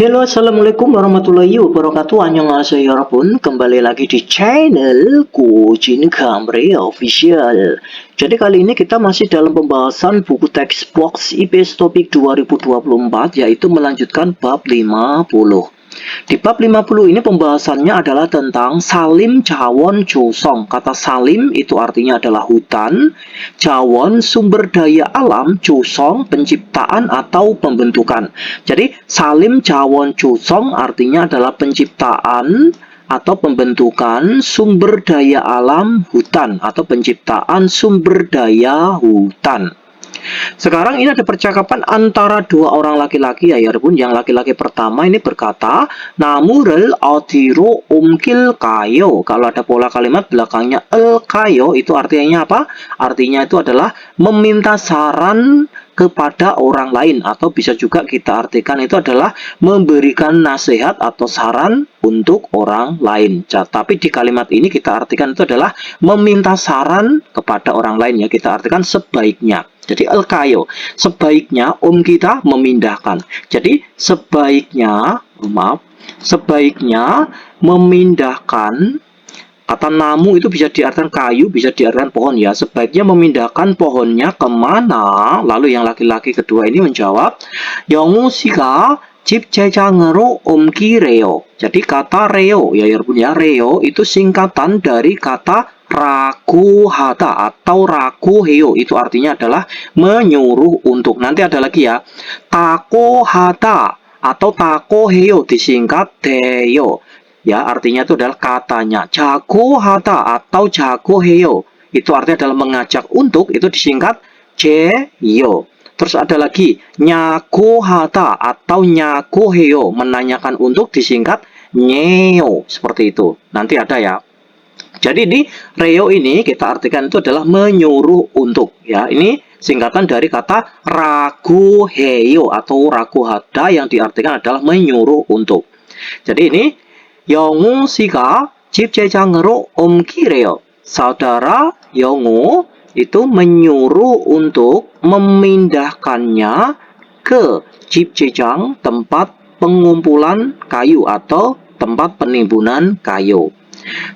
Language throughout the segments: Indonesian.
Halo, assalamualaikum warahmatullahi wabarakatuh. Annyeonghaseyo 여러분. Kembali lagi di channel Kujin Kamri Official. Jadi kali ini kita masih dalam pembahasan buku teks box IPS Topik 2024, yaitu melanjutkan bab 50. Di bab 50 ini pembahasannya adalah tentang Salim Jawon Josong. Kata Salim itu artinya adalah hutan, Jawon sumber daya alam, Josong penciptaan atau pembentukan. Jadi Salim Jawon Josong artinya adalah penciptaan atau pembentukan sumber daya alam hutan atau penciptaan sumber daya hutan. Sekarang ini ada percakapan antara dua orang laki-laki ya Yarbun. Yang laki-laki pertama ini berkata, Namurel audiro umkil kayo. Kalau ada pola kalimat belakangnya el kayo, itu artinya apa? Artinya itu adalah meminta saran kepada orang lain, atau bisa juga kita artikan itu adalah memberikan nasihat atau saran untuk orang lain. Tapi di kalimat ini kita artikan itu adalah meminta saran kepada orang lain ya, kita artikan sebaiknya. Jadi el-kayo, sebaiknya kita memindahkan. Jadi sebaiknya memindahkan. Kata namu itu bisa diartikan kayu, bisa diartikan pohon ya. Sebaiknya memindahkan pohonnya kemana? Lalu yang laki-laki kedua ini menjawab, 영우 씨가 집 재장으로 옮기래요. Jadi kata reo ya Yarbun ya, reo itu singkatan dari kata rakuhata atau rakuheo, itu artinya adalah menyuruh untuk. Nanti ada lagi ya, takohata atau takoheo disingkat deyo. Ya, artinya itu adalah katanya. Jagohata atau jagoheo, itu artinya adalah mengajak untuk, itu disingkat jeyo. Terus ada lagi nyagohata atau nyagoheo, menanyakan untuk, disingkat nyeo. Seperti itu. Nanti ada ya. Jadi di reo ini kita artikan itu adalah menyuruh untuk ya. Ini singkatan dari kata raguheyo atau raguhada yang diartikan adalah menyuruh untuk. Jadi ini 영우 씨가 집 재장으로 옮기래요. Saudara Yongu itu menyuruh untuk memindahkannya ke 집 재장, tempat pengumpulan kayu atau tempat penimbunan kayu.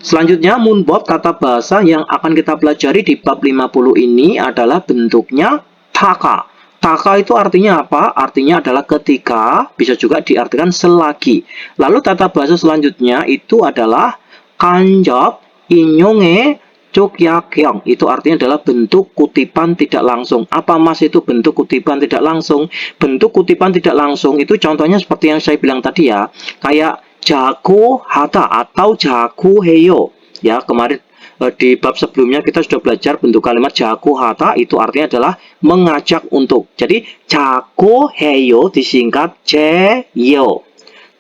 Selanjutnya munbob, kata bahasa yang akan kita pelajari di bab 50 ini adalah bentuknya taka. Taka itu artinya apa? Artinya adalah ketika, bisa juga diartikan selagi. Lalu tata bahasa selanjutnya itu adalah kanjab inyonge cokyakyong. Itu artinya adalah bentuk kutipan tidak langsung. Apa mas itu bentuk kutipan tidak langsung? Bentuk kutipan tidak langsung itu contohnya seperti yang saya bilang tadi ya. Kayak jago hata atau jago heyo. Ya, kemarin di bab sebelumnya kita sudah belajar bentuk kalimat jago hata, itu artinya adalah mengajak untuk. Jadi jago heyo disingkat jeyo.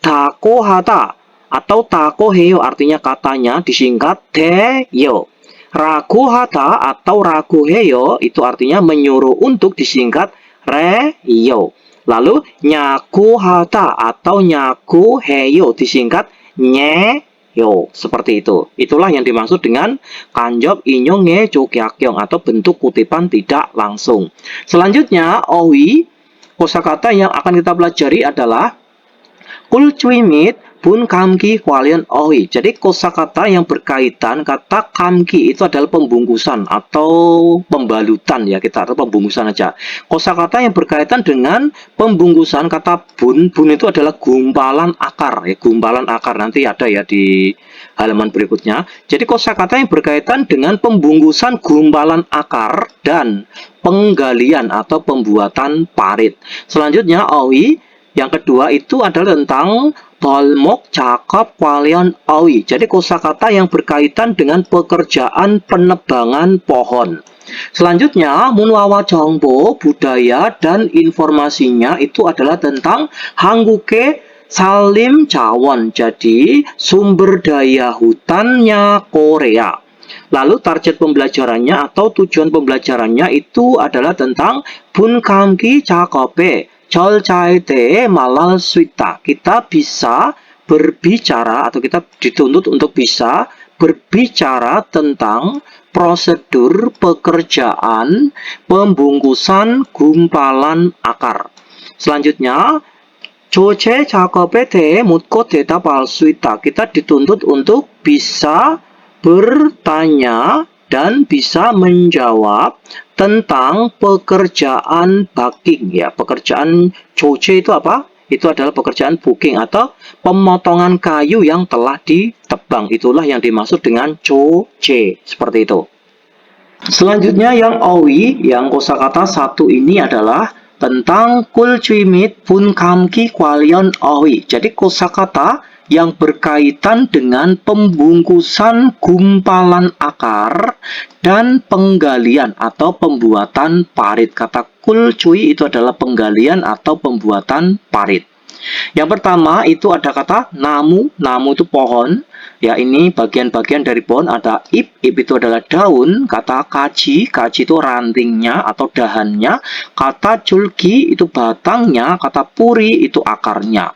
Tako hata atau tako heyo artinya katanya, disingkat deyo. Ragu hata atau ragu heyo itu artinya menyuruh untuk, disingkat reyo. Lalu nyaku hata atau nyaku heyo disingkat nyeyo. Seperti itu. Itulah yang dimaksud dengan kanjob inyonge cokyakyong atau bentuk kutipan tidak langsung. Selanjutnya owi, kosakata yang akan kita pelajari adalah kulcuimit bun kamki kwalian ohi. Jadi kosakata yang berkaitan, kata kamki itu adalah pembungkusan atau pembalutan ya, kita atau pembungkusan aja. Kosakata yang berkaitan dengan pembungkusan, kata bun itu adalah gumpalan akar ya, gumpalan akar, nanti ada ya di halaman berikutnya. Jadi kosakata yang berkaitan dengan pembungkusan gumpalan akar dan penggalian atau pembuatan parit. Selanjutnya owi yang kedua itu adalah tentang balmok cakap kwalian awi. Jadi kosakata yang berkaitan dengan pekerjaan penebangan pohon. Selanjutnya munwawa jongbo, budaya dan informasinya itu adalah tentang hangguke Salim Jawon. Jadi sumber daya hutannya Korea. Lalu target pembelajarannya atau tujuan pembelajarannya itu adalah tentang bunkamki cakope Jolcaite malal swita. Kita bisa berbicara atau kita dituntut untuk bisa berbicara tentang prosedur pekerjaan pembungkusan gumpalan akar. Selanjutnya 조제 작업에 대해 묻고 대답할 수 있다. Kita dituntut untuk bisa bertanya dan bisa menjawab tentang pekerjaan booking ya. Pekerjaan 조제 itu apa? Itu adalah pekerjaan booking atau pemotongan kayu yang telah ditebang. Itulah yang dimaksud dengan 조제. Seperti itu. Selanjutnya yang owi, yang kosakata satu ini adalah tentang kulcuy mit pun kamki kwalion owi. Jadi kosakata yang berkaitan dengan pembungkusan gumpalan akar dan penggalian atau pembuatan parit. Kata kulcuy itu adalah penggalian atau pembuatan parit. Yang pertama itu ada kata namu, namu itu pohon. Ya, ini bagian-bagian dari pohon. Ada ip itu adalah daun. Kata kaji, kaji itu rantingnya atau dahannya. Kata julki itu batangnya. Kata puri itu akarnya.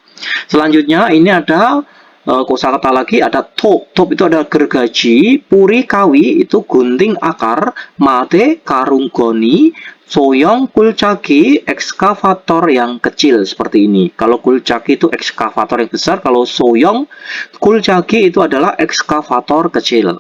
Selanjutnya ini ada kosakata lagi, ada top. Top itu adalah gergaji, puri kawi itu gunting akar, mate karunggoni, soyong kulcaki ekskavator yang kecil seperti ini. Kalau kulcaki itu ekskavator yang besar, kalau soyong kulcaki itu adalah ekskavator kecil.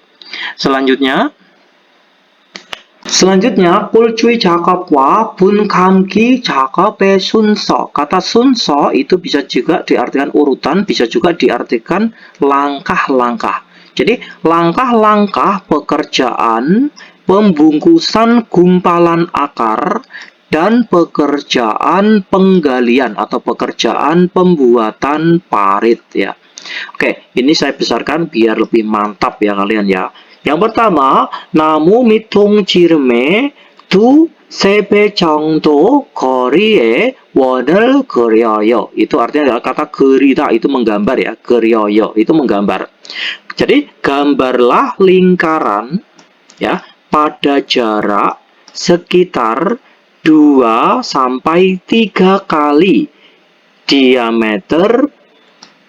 Selanjutnya, kulcuy 작업과 분감기 작업의 순서. Kata 순서 itu bisa juga diartikan urutan, bisa juga diartikan langkah-langkah. Jadi, langkah-langkah pekerjaan pembungkusan gumpalan akar dan pekerjaan penggalian atau pekerjaan pembuatan parit ya. Oke, ini saya besarkan biar lebih mantap ya kalian ya. Yang pertama, 나무 밑동지름에 두세 배 정도 거리에 원을 그려요. Itu artinya adalah kata gerita itu menggambar ya. 그려요 itu menggambar. Jadi gambarlah lingkaran ya pada jarak sekitar 2 sampai 3 kali diameter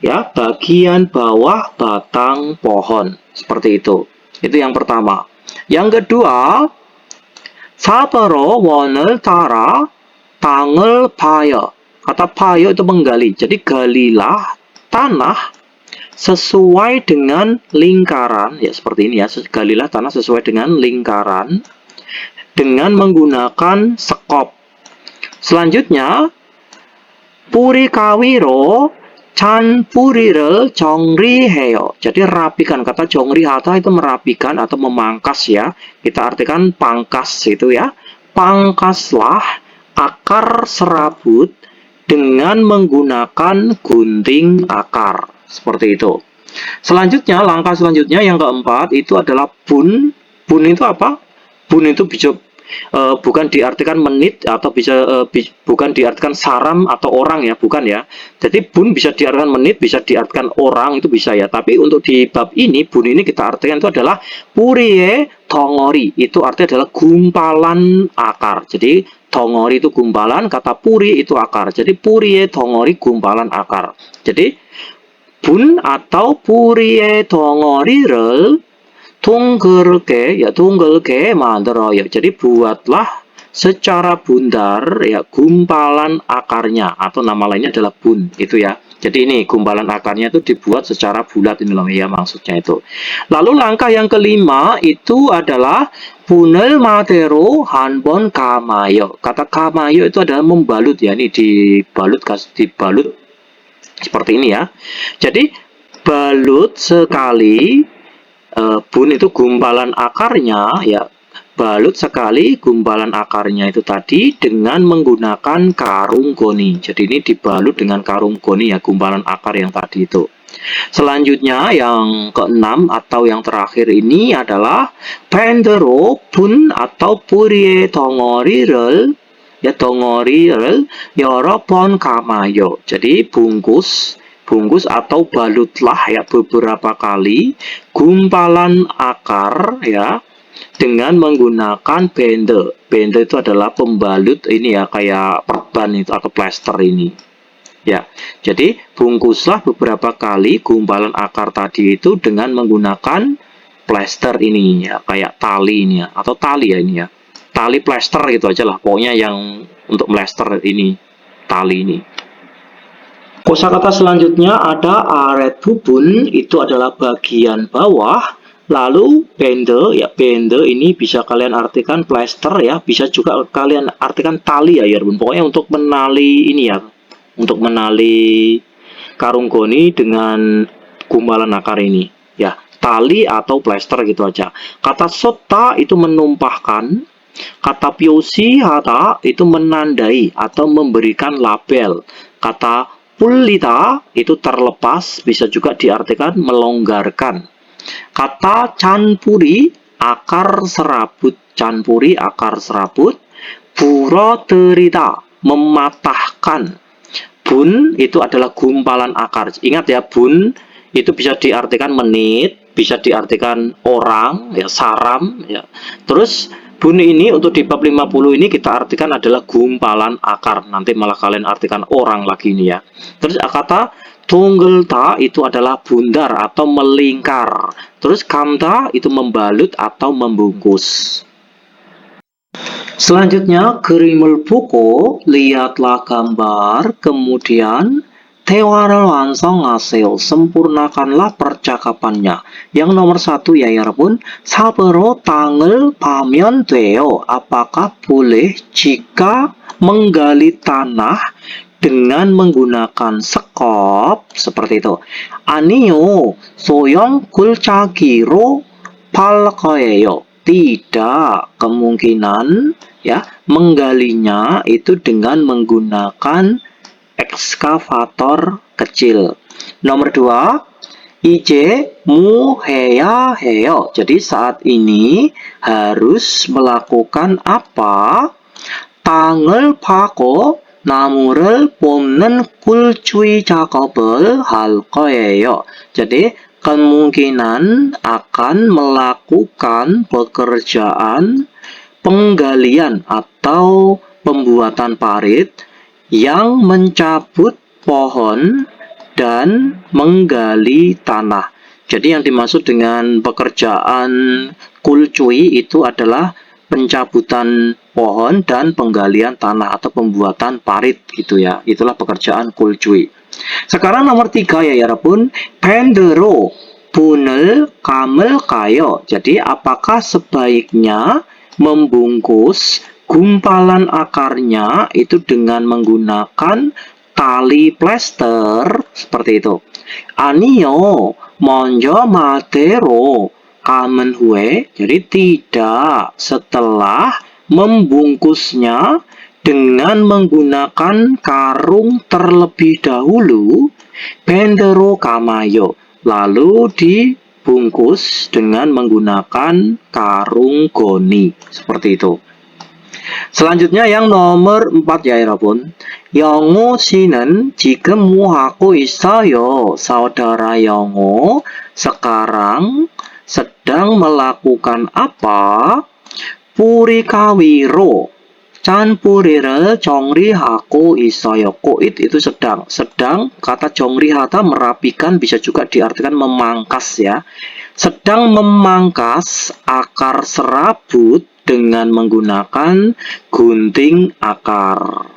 ya bagian bawah batang pohon. Seperti itu. Itu yang pertama. Yang kedua, 사더러 원을 따라 땅을 파여. Kata payo itu menggali. Jadi galilah tanah sesuai dengan lingkaran. Ya seperti ini ya. Galilah tanah sesuai dengan lingkaran dengan menggunakan sekop. Selanjutnya, puri kawiro Chan puri를 정리해요. Jadi rapikan. Kata 정리하다 itu merapikan atau memangkas ya. Kita artikan pangkas itu ya. Pangkaslah akar serabut dengan menggunakan gunting akar. Seperti itu. Selanjutnya, langkah selanjutnya yang keempat itu adalah bun. Bun itu apa? Bun itu bisa bukan diartikan menit atau bukan diartikan saram atau orang ya, bukan ya. Jadi bun bisa diartikan menit, bisa diartikan orang, itu bisa ya. Tapi untuk di bab ini, bun ini kita artikan itu adalah purie tongori. Itu artinya adalah gumpalan akar. Jadi tongori itu gumpalan, kata puri itu akar. Jadi purie tongori gumpalan akar. Jadi bun atau purie tongori를 둥글게 만들어요. Jadi buatlah secara bundar ya gumpalan akarnya atau nama lainnya adalah bun itu ya. Jadi ini gumpalan akarnya itu dibuat secara bulat ini loh ya maksudnya itu. Lalu langkah yang kelima itu adalah bunel matero hanbon kamayo. Kata kamayo itu adalah membalut ya. Ini dibalut seperti ini ya. Jadi balut sekali. Bun itu gumpalan akarnya ya, balut sekali gumpalan akarnya itu tadi dengan menggunakan karung goni. Jadi ini dibalut dengan karung goni ya, gumpalan akar yang tadi itu. Selanjutnya yang keenam atau yang terakhir ini adalah 밴드로 bun atau purie tongori를 ya tongori를 여러 번 감아요. Jadi bungkus atau balutlah ya beberapa kali gumpalan akar ya dengan menggunakan bende. Bende itu adalah pembalut ini ya kayak perban itu atau plester ini. Ya. Jadi bungkuslah beberapa kali gumpalan akar tadi itu dengan menggunakan plester ini ya kayak tali ini ya atau tali ya ini ya. Tali plester itu aja lah pokoknya yang untuk plester ini tali ini. Kosakata selanjutnya ada aret bubun, itu adalah bagian bawah. Lalu bende, ya bende ini bisa kalian artikan plester ya, bisa juga kalian artikan tali ya, ya pokoknya untuk menali ini ya, untuk menali karung goni dengan gumpalan akar ini ya, tali atau plester gitu aja. Kata sota itu menumpahkan, kata piosi hata itu menandai atau memberikan label. Kata pulita itu terlepas, bisa juga diartikan melonggarkan. Kata canpuri, akar serabut. Canpuri, akar serabut. Buro terita, mematahkan. Bun itu adalah gumpalan akar. Ingat ya, bun itu bisa diartikan menit, bisa diartikan orang, ya saram, ya. Terus bun ini untuk di bab 50 ini kita artikan adalah gumpalan akar. Nanti malah kalian artikan orang lagi ini ya. Terus kata tunggelta itu adalah bundar atau melingkar. Terus kamta itu membalut atau membungkus. Selanjutnya, gerimul buku, lihatlah gambar, kemudian Tewara langsung hasil, sempurnakanlah percakapannya. Yang nomor 1 ya pun, sabero tangel pamion deo, apakah boleh jika menggali tanah dengan menggunakan sekop, seperti itu. Anio, soyong kulcagiro palkoeyo. Tidak, kemungkinan ya menggalinya itu dengan menggunakan ekskavator kecil. Nomor 2, ije mu heya heyo. Jadi saat ini harus melakukan apa? Tangel pako 나무를 뽑는 꿀주의 작업을 할 거예요. Jadi kemungkinan akan melakukan pekerjaan penggalian atau pembuatan parit yang mencabut pohon dan menggali tanah. Jadi yang dimaksud dengan pekerjaan kulcui itu adalah pencabutan pohon dan penggalian tanah atau pembuatan parit gitu ya. Itulah pekerjaan kulcui. Sekarang nomor 3 ya pun, pendero bunel kamel kayo. Jadi apakah sebaiknya membungkus gumpalan akarnya itu dengan menggunakan tali plester seperti itu. Anio monjo matero kamen hue. Jadi tidak, setelah membungkusnya dengan menggunakan karung terlebih dahulu, pendero kamayo, lalu dibungkus dengan menggunakan karung goni seperti itu. Selanjutnya yang nomor 4 ya 여러분. 영호 씨는 지금 뭐 하고 있어요? Saudara Yongo sekarang sedang melakukan apa? Purikawiro canpuri를 정리하고 있어요. Koit itu sedang. Sedang, kata 정리하다 merapikan, bisa juga diartikan memangkas ya. Sedang memangkas akar serabut dengan menggunakan gunting akar.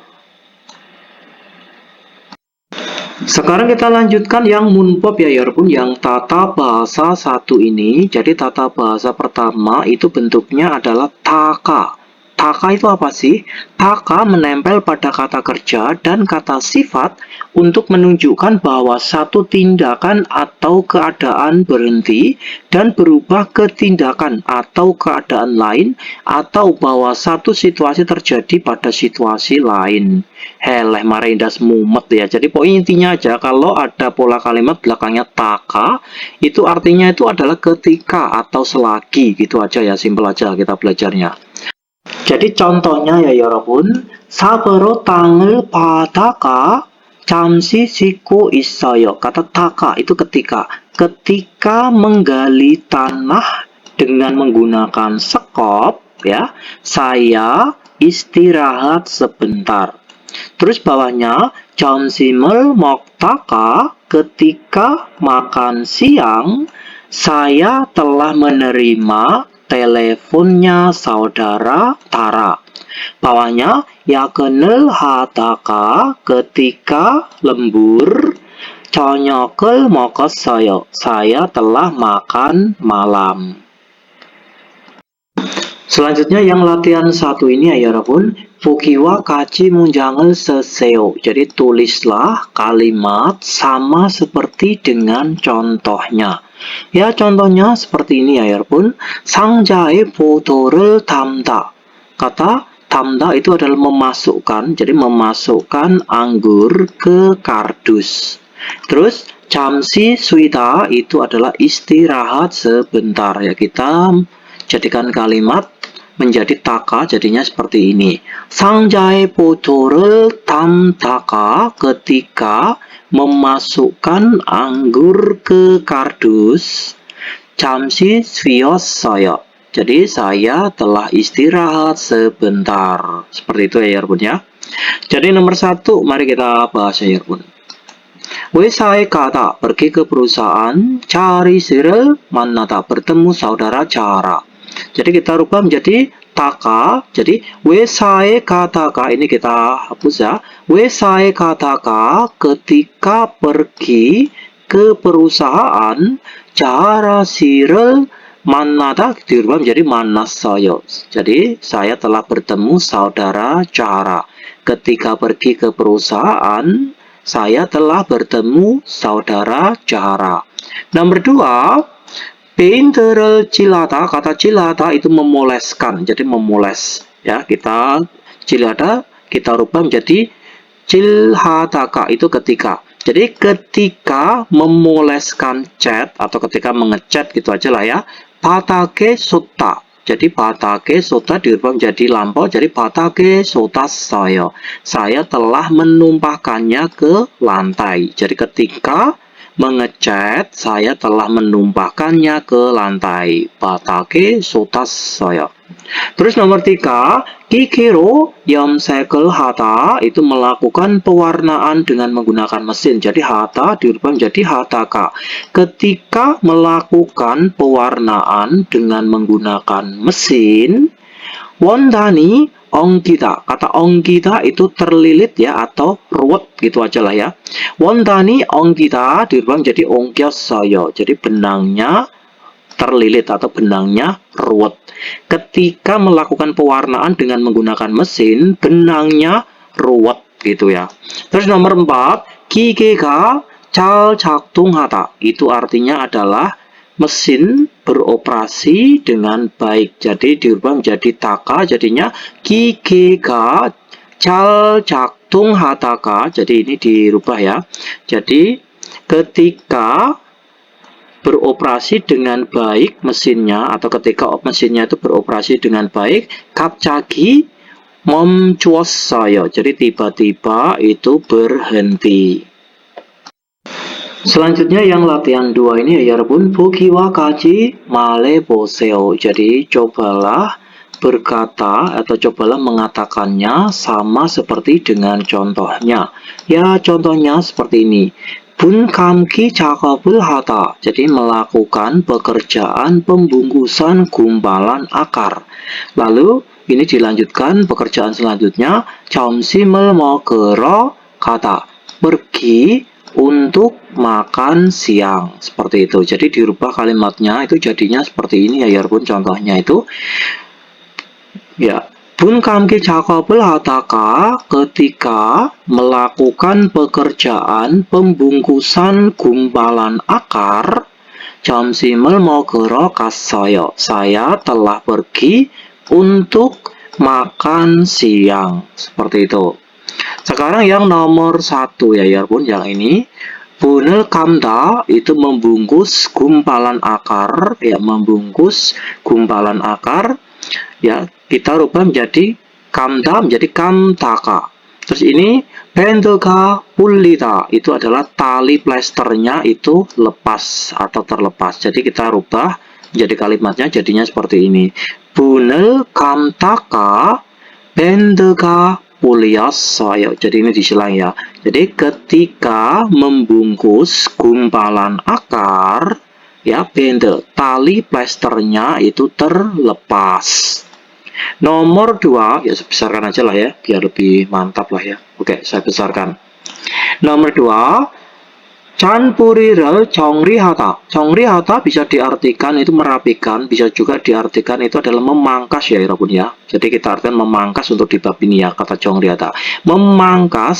Sekarang kita lanjutkan yang munpop ya pun, yang tata bahasa 1 ini. Jadi tata bahasa pertama itu bentuknya adalah taka. Taka itu apa sih? Taka menempel pada kata kerja dan kata sifat untuk menunjukkan bahwa satu tindakan atau keadaan berhenti dan berubah ke tindakan atau keadaan lain, atau bahwa satu situasi terjadi pada situasi lain. Heleh marendas mumet ya. Jadi poin intinya aja, kalau ada pola kalimat belakangnya taka, itu artinya itu adalah ketika atau selagi, gitu aja ya, simpel aja kita belajarnya. Jadi contohnya ya 여러분, sabero tangel padaka 잠시 쉬고 있어요. Kata taka itu ketika. Ketika menggali tanah dengan menggunakan sekop ya, saya istirahat sebentar. Terus bawahnya 점심을 먹다가, ketika makan siang saya telah menerima teleponnya saudara Tara. Bawahnya yaken을 하다가 ketika lembur 저녁을 먹었어요. Saya telah makan malam. Selanjutnya yang latihan satu ini ya 여러분. 보기와 같이 문장을 쓰세요. Jadi tulislah kalimat sama seperti dengan contohnya. Ya contohnya seperti ini ya 여러분. 상자에 포도를 담다. Kata 담다 itu adalah memasukkan. Jadi memasukkan anggur ke kardus. Terus 잠시 쉬다 itu adalah istirahat sebentar ya. Kita jadikan kalimat menjadi taka, jadinya seperti ini. 상자에 포도를 담다가 ketika memasukkan anggur ke kardus. 잠시 쉬었어요. Jadi saya telah istirahat sebentar. Seperti itu ya 여러분 ya. Jadi nomor 1 mari kita bahas ya 여러분. 회사에 가다 pergi ke perusahaan, cari Cyril 만나다 bertemu saudara Cara. Jadi kita rubah menjadi taka. Jadi 회사에 가다가 ini kita hapus ya. 회사에 가다가 ketika pergi ke perusahaan, Cara Cyril 만나다 dirubah menjadi 만났어요. Jadi saya telah bertemu saudara Cara. Ketika pergi ke perusahaan, saya telah bertemu saudara Cara. Nomor 2, 페인트를 칠하다, kata 칠하다 itu memoleskan, jadi memoles. Ya, kita 칠하다 kita rubah menjadi 칠하다가 itu ketika. Jadi ketika memoleskan cat atau ketika mengecat gitu aja lah ya. 바닥에 쏟다. Jadi 바닥에 쏟다 dirubah menjadi lampau, jadi 바닥에 쏟았어요. Saya telah menumpahkannya ke lantai. Jadi ketika mengecat, saya telah menumpahkannya ke lantai. 바닥에 쏟았어요. Terus nomor 3, 기계로 염색을 하다 itu melakukan pewarnaan dengan menggunakan mesin. Jadi 하다 dirubah menjadi 하다가. Ketika melakukan pewarnaan dengan menggunakan mesin, 원단이 엉기다. Kata 엉기다 itu terlilit ya atau ruwet gitu aja lah ya. 원단이 엉기다 dirubah menjadi 엉겼어요. Jadi benangnya terlilit atau benangnya ruwet. Ketika melakukan pewarnaan dengan menggunakan mesin, benangnya ruwet gitu ya. Terus nomor 4, 기계가 잘 작동하다. Itu artinya adalah mesin beroperasi dengan baik. Jadi dirubah menjadi taka, jadinya 기계가 잘 작동하다가. Jadi ini dirubah ya. Jadi ketika beroperasi dengan baik mesinnya atau ketika mesinnya itu beroperasi dengan baik, 갑자기 멈추었어요. Jadi tiba-tiba itu berhenti. Selanjutnya yang latihan 2 ini ya 여러분, 보기와 같이 말해보세요. Jadi cobalah berkata atau cobalah mengatakannya sama seperti dengan contohnya. Ya contohnya seperti ini. 분 감기 작업을 하다. Jadi melakukan pekerjaan pembungkusan gumpalan akar. Lalu ini dilanjutkan pekerjaan selanjutnya. 점심을 먹으러 가다. Pergi untuk makan siang. Seperti itu. Jadi dirubah kalimatnya itu jadinya seperti ini ya 여러분. Contohnya itu ya. 분과 함께 작업을 하다가 ketika melakukan pekerjaan pembungkusan gumpalan akar, 점심을 먹으러 갔어요. Saya telah pergi untuk makan siang. Seperti itu. Sekarang yang nomor 1 ya 여러분, yang ini. 분을 감다 itu membungkus gumpalan akar, ya membungkus gumpalan akar. Ya, kita rubah menjadi 감다 menjadi 감다가. Terus ini 밴드가 풀리다 itu adalah tali plesternya itu lepas atau terlepas. Jadi kita rubah menjadi kalimatnya jadinya seperti ini. 분을 감다가 밴드가 풀렸어요. Jadi ini disilang ya. Jadi ketika membungkus gumpalan akar, ya bende tali plesternya itu terlepas. Nomor 2, ya saya besarkan aja lah ya, biar lebih mantap lah ya. Oke, saya besarkan. Nomor 2, Chanpuriral Chongrihata. Chongrihata bisa diartikan itu merapikan, bisa juga diartikan itu adalah memangkas ya Irapun ya. Jadi kita artikan memangkas untuk di bab ini ya, kata Chongrihata. Memangkas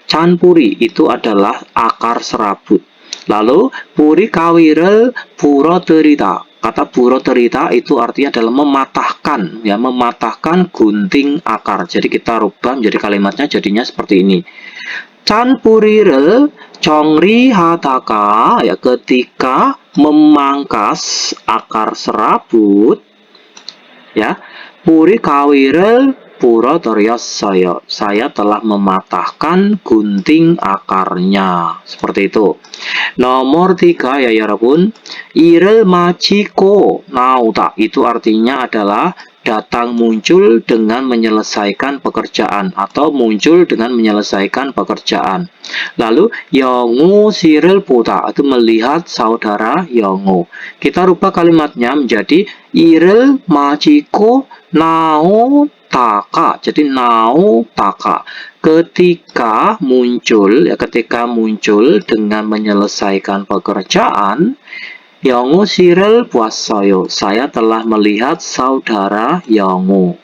Chanpuri itu adalah akar serabut. Lalu Puri Kawiral Puro Terita. Kata Puro Terita itu artinya adalah mematahkan ya, mematahkan gunting akar. Jadi kita rubah menjadi kalimatnya jadinya seperti ini. Chanpuriral Chongri Hataka ya, ketika memangkas akar serabut ya, Puri Kawiral Puro Toryasaya, saya telah mematahkan gunting akarnya. Seperti itu. Nomor 3 ya Yarabun, Irel Machiko Nauta, itu artinya adalah datang muncul dengan menyelesaikan pekerjaan atau muncul dengan menyelesaikan pekerjaan. Lalu Yongu Sirel Puta itu melihat saudara Yongu. Kita rubah kalimatnya menjadi Irel Machiko Nao Taka. Jadi Nao Taka. Ketika muncul ya, ketika muncul dengan menyelesaikan pekerjaan, Yongu Sirel Puasayo, saya telah melihat saudara Yongu.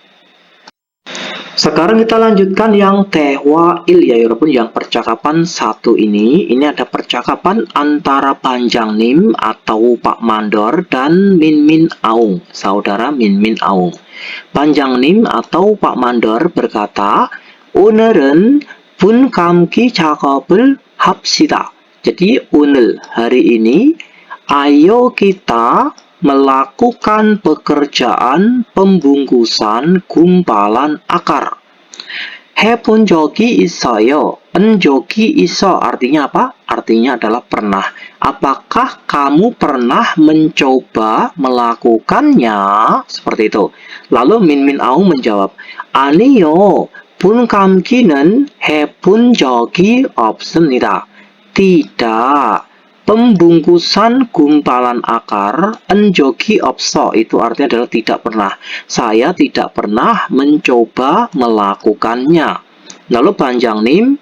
Sekarang kita lanjutkan yang Tehwa Il ya Yorobun, yang percakapan satu ini. Ini ada percakapan antara Panjang Nim atau Pak Mandor dan Min Min Aung, saudara Min Min Aung. Panjang Nim atau Pak Mandor berkata, 오늘은 분 감기 작업을 합시다. Jadi 오늘 hari ini, ayo kita melakukan pekerjaan pembungkusan gumpalan akar. 해본 적이 있어요. 적이 있어 artinya apa? Artinya adalah pernah. Apakah kamu pernah mencoba melakukannya? Seperti itu. Lalu Min Min Aung menjawab, 아니요. 분 감기는 해본 적이 없습니다. Tidak. Pembungkusan gumpalan akar enjoki opso itu artinya adalah tidak pernah. Saya tidak pernah mencoba melakukannya. Lalu Panjang Nim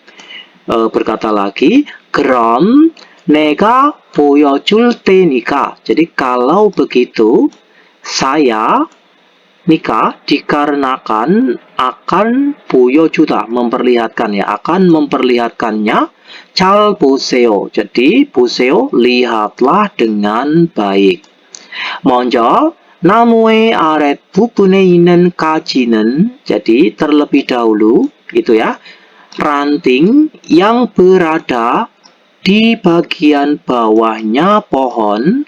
berkata lagi, 그럼 내가 보여줄 테니까. Jadi kalau begitu saya Nika dikarenakan akan 보여주다, memperlihatkan ya, akan memperlihatkannya. 잘 보세요. Jadi 보세요, lihatlah dengan baik. 먼저 나무의 아랫부분에 있는 가지는, jadi terlebih dahulu itu ya, ranting yang berada di bagian bawahnya pohon,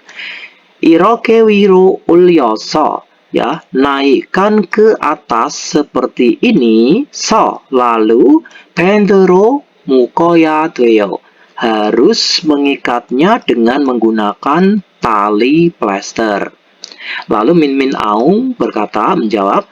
이렇게 위로 올려서 ya, naikkan ke atas seperti ini. So, lalu 밴드로 묶어야 돼요. Harus mengikatnya dengan menggunakan tali plester. Lalu Min Min Aung berkata, menjawab,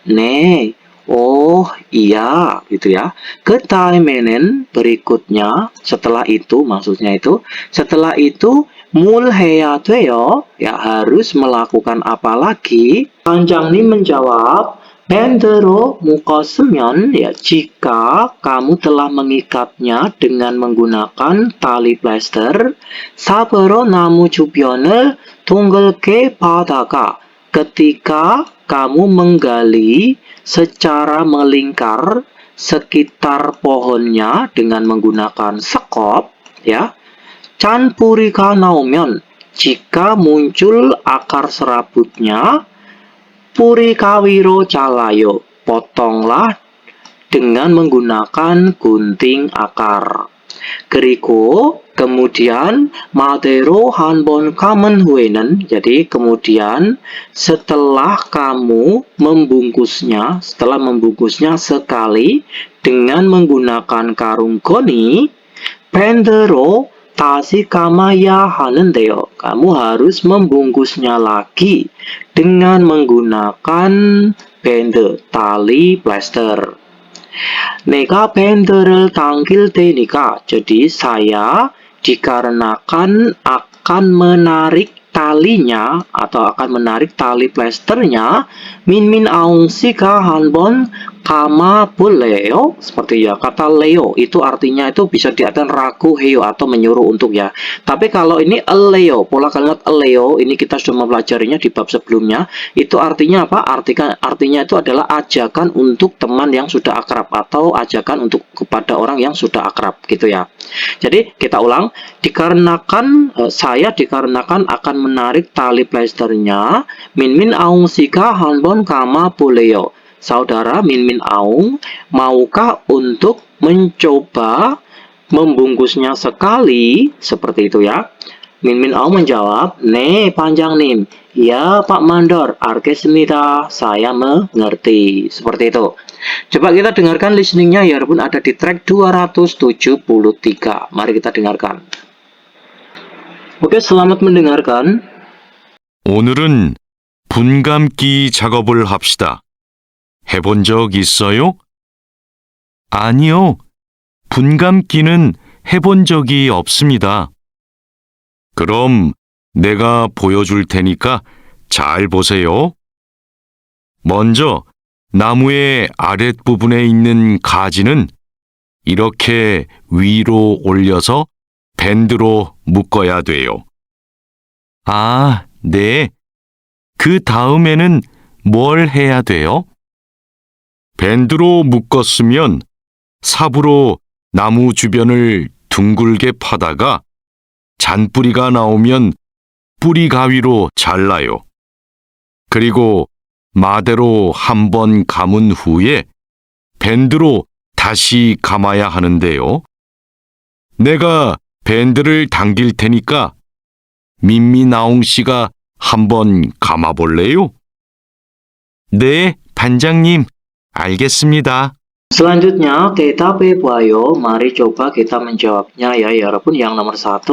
네, oh iya, gitu ya. 그다음에는 berikutnya, setelah itu, maksudnya itu, setelah itu 뭘 해야 돼요? Ya, harus melakukan apa lagi? Panjang Nim menjawab, 밴드로 묶었으면, ya, jika kamu telah mengikatnya dengan menggunakan tali plester, 삽으로 나무 주변을 둥글게 파다가, ketika kamu menggali secara melingkar sekitar pohonnya dengan menggunakan sekop, ya, Chanpuri가 나오면, jika muncul akar serabutnya, Purika wiro calayo, potonglah dengan menggunakan gunting akar. 그리고 kemudian 마대로 한번 감은 후에는, jadi kemudian setelah kamu membungkusnya, sekali dengan menggunakan karung goni, 밴드로 다시 감아야 하는데요. Kamu harus membungkusnya lagi dengan menggunakan bende, tali plester. 내가 밴드를 당길 테니까, jadi saya dikarenakan akan menarik talinya atau akan menarik tali plesternya. Min aung sika hanbon kama boleo. Seperti ya, kata leo itu artinya itu bisa diartikan ragu heo atau menyuruh untuk ya. Tapi kalau ini eleo, pola kalimat eleo ini kita sudah mempelajarinya di bab sebelumnya. Itu artinya apa? Artinya itu adalah ajakan untuk teman yang sudah akrab atau ajakan untuk kepada orang yang sudah akrab gitu ya. Jadi kita ulang, saya dikarenakan akan menarik tali plesternya. Min aung sika hanbon kama boleo. Saudara Min Aung, maukah untuk mencoba membungkusnya sekali? Seperti itu ya. Min Aung menjawab, "Ne, panjang nim." "Ya, Pak Mandor, arkesmita, saya mengerti." Seperti itu. Coba kita dengarkan listeningnya ya, walaupun ada di track 273. Mari kita dengarkan. Oke, selamat mendengarkan. 오늘은 분감기 작업을 합시다. 해본 적 있어요? 아니요. 분감기는 해본 적이 없습니다. 그럼 내가 보여줄 테니까 잘 보세요. 먼저 나무의 아랫부분에 있는 가지는 이렇게 위로 올려서 밴드로 묶어야 돼요. 아, 네. 그 다음에는 뭘 해야 돼요? 밴드로 묶었으면 삽으로 나무 주변을 둥글게 파다가 잔뿌리가 나오면 뿌리 가위로 잘라요. 그리고 마대로 한번 감은 후에 밴드로 다시 감아야 하는데요. 내가 밴드를 당길 테니까 민미나옹 씨가 한번 감아볼래요? 네, 반장님. 알겠습니다. Selanjutnya kita bebayo, mari coba kita menjawabnya ya walaupun yang nomor 1,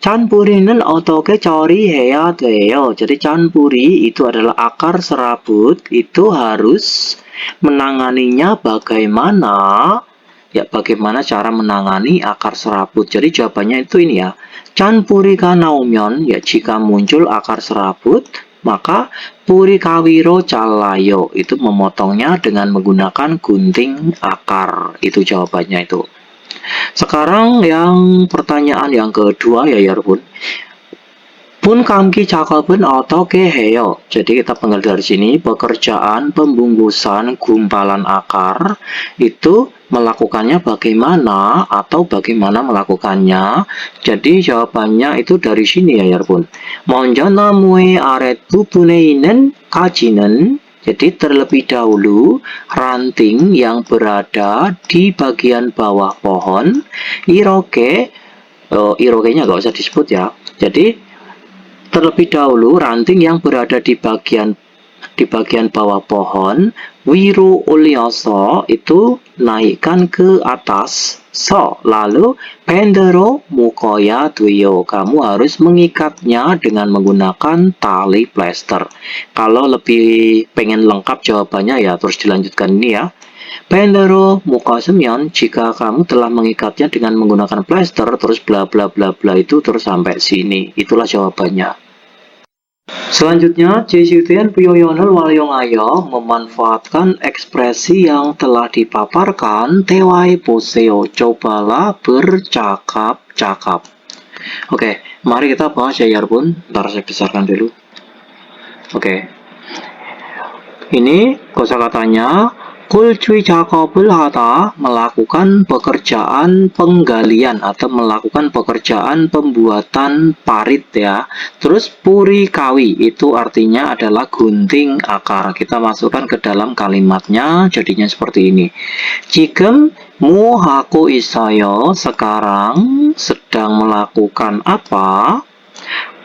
canpuri는 어떻게 처리해야 돼요? Jadi canpuri itu adalah akar serabut, itu harus menanganinya bagaimana? Ya, bagaimana cara menangani akar serabut. Jadi jawabannya itu ini ya. canpuri가 나오면 ya jika muncul akar serabut, maka puri kawiro calayo itu memotongnya dengan menggunakan gunting akar. Itu jawabannya itu. Sekarang yang pertanyaan yang kedua ya 여러분. 분감기 작업은 어떻게 해요? Jadi kita pengerti dari sini pekerjaan pembungkusan gumpalan akar itu melakukannya bagaimana atau bagaimana melakukannya. Jadi jawabannya itu dari sini ya 여러분. 먼저 나무의 아랫부분에 있는 가지는, jadi terlebih dahulu ranting yang berada di bagian bawah pohon. Iroke, irokenya nggak usah disebut ya. Jadi terlebih dahulu ranting yang berada di bagian bawah pohon, wiru ulioso itu naikkan ke atas, so lalu pendero mukoya tuyo, kamu harus mengikatnya dengan menggunakan tali plester. Kalau lebih pengen lengkap jawabannya ya terus dilanjutkan ini ya. Pendero mukasemion, jika kamu telah mengikatnya dengan menggunakan plester terus bla bla bla bla itu terus sampai sini. Itulah jawabannya. Selanjutnya, Jesutian Puyoyonel Walyongayo memanfaatkan ekspresi yang telah dipaparkan Tewai Poseo, cobalah bercakap-cakap. Oke, mari kita bahas ya Yarbun. Ntar saya besarkan dulu. Oke. Ini kosakatanya kulcui 작업을 하다, melakukan pekerjaan penggalian atau melakukan pekerjaan pembuatan parit ya. Terus puri kawi itu artinya adalah gunting akar. Kita masukkan ke dalam kalimatnya jadinya seperti ini. 지금 뭐 하고 있어요? Sekarang sedang melakukan apa?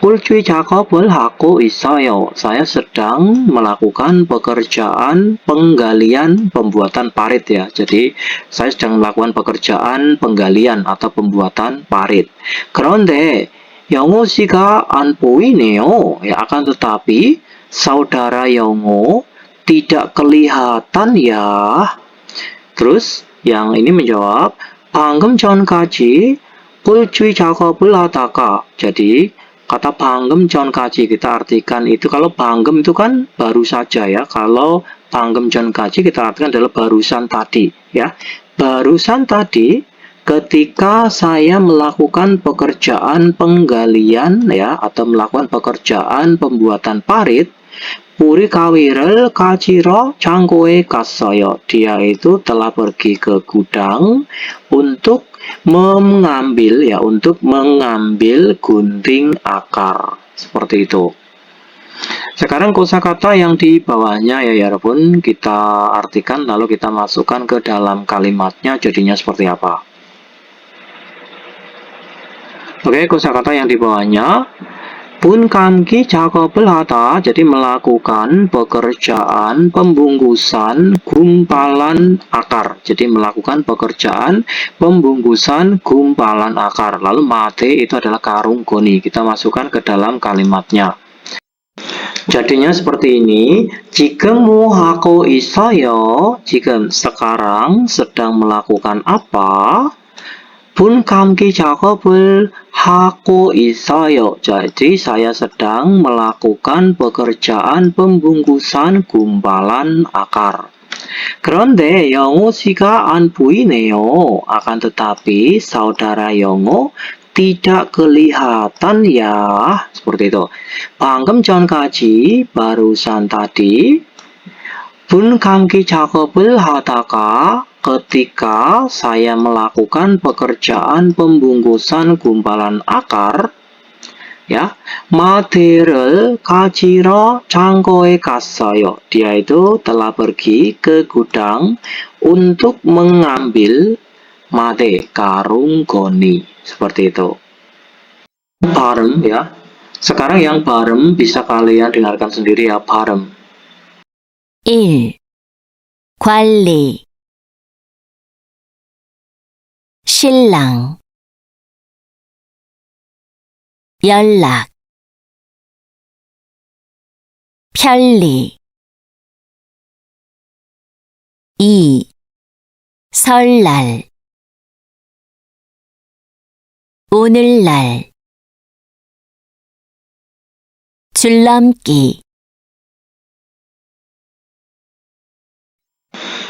kulcui 작업을 하고 있어요. Saya sedang melakukan pekerjaan penggalian pembuatan parit ya. Jadi saya sedang melakukan pekerjaan penggalian atau pembuatan parit. 그런데 영호 씨가 안 보이네요. Ya, akan tetapi saudara Yongo tidak kelihatan ya. Terus yang ini menjawab, 방금 전까지 kulcui 작업을 하다가. Jadi Kata 방금 전까지 kita artikan itu, kalau 방금 itu kan baru saja ya. Kalau 방금 전까지 kita artikan adalah barusan tadi ya. Barusan tadi ketika saya melakukan pekerjaan penggalian ya, atau melakukan pekerjaan pembuatan parit, 우리 가위를 가지러 창고에 갔어요. Dia itu telah pergi ke gudang untuk mengambil ya, untuk mengambil gunting akar. Seperti itu. Sekarang kosakata yang di bawahnya ya Yarabun, kita artikan lalu kita masukkan ke dalam kalimatnya, jadinya seperti apa. Oke, kosakata yang di bawahnya. 분감기 작업을 하다, jadi melakukan pekerjaan pembungkusan gumpalan akar. Jadi melakukan pekerjaan pembungkusan gumpalan akar. Lalu mate itu adalah karung goni. Kita masukkan ke dalam kalimatnya. Jadinya seperti ini. 지금 뭐 하고 있어요? 지금 sekarang sedang melakukan apa? 분감기 작업을 하고 있어요. Jadi saya sedang melakukan pekerjaan pembungkusan gumpalan akar. 그런데 영호 씨가 안 보이네요. Akan tetapi saudara Yongo tidak kelihatan ya. Seperti itu. 방금 전까지, barusan tadi. 분감기 작업을 하다가, ketika saya melakukan pekerjaan pembungkusan gumpalan akar, ya, 마대를 가지러 창고에 갔어요. Dia itu telah pergi ke gudang untuk mengambil mate, karung goni. Seperti itu. Barem ya. Sekarang yang barem bisa kalian dengarkan sendiri ya, barem. 1. 관리 신랑 연락 편리 2. 설날 오늘날 줄넘기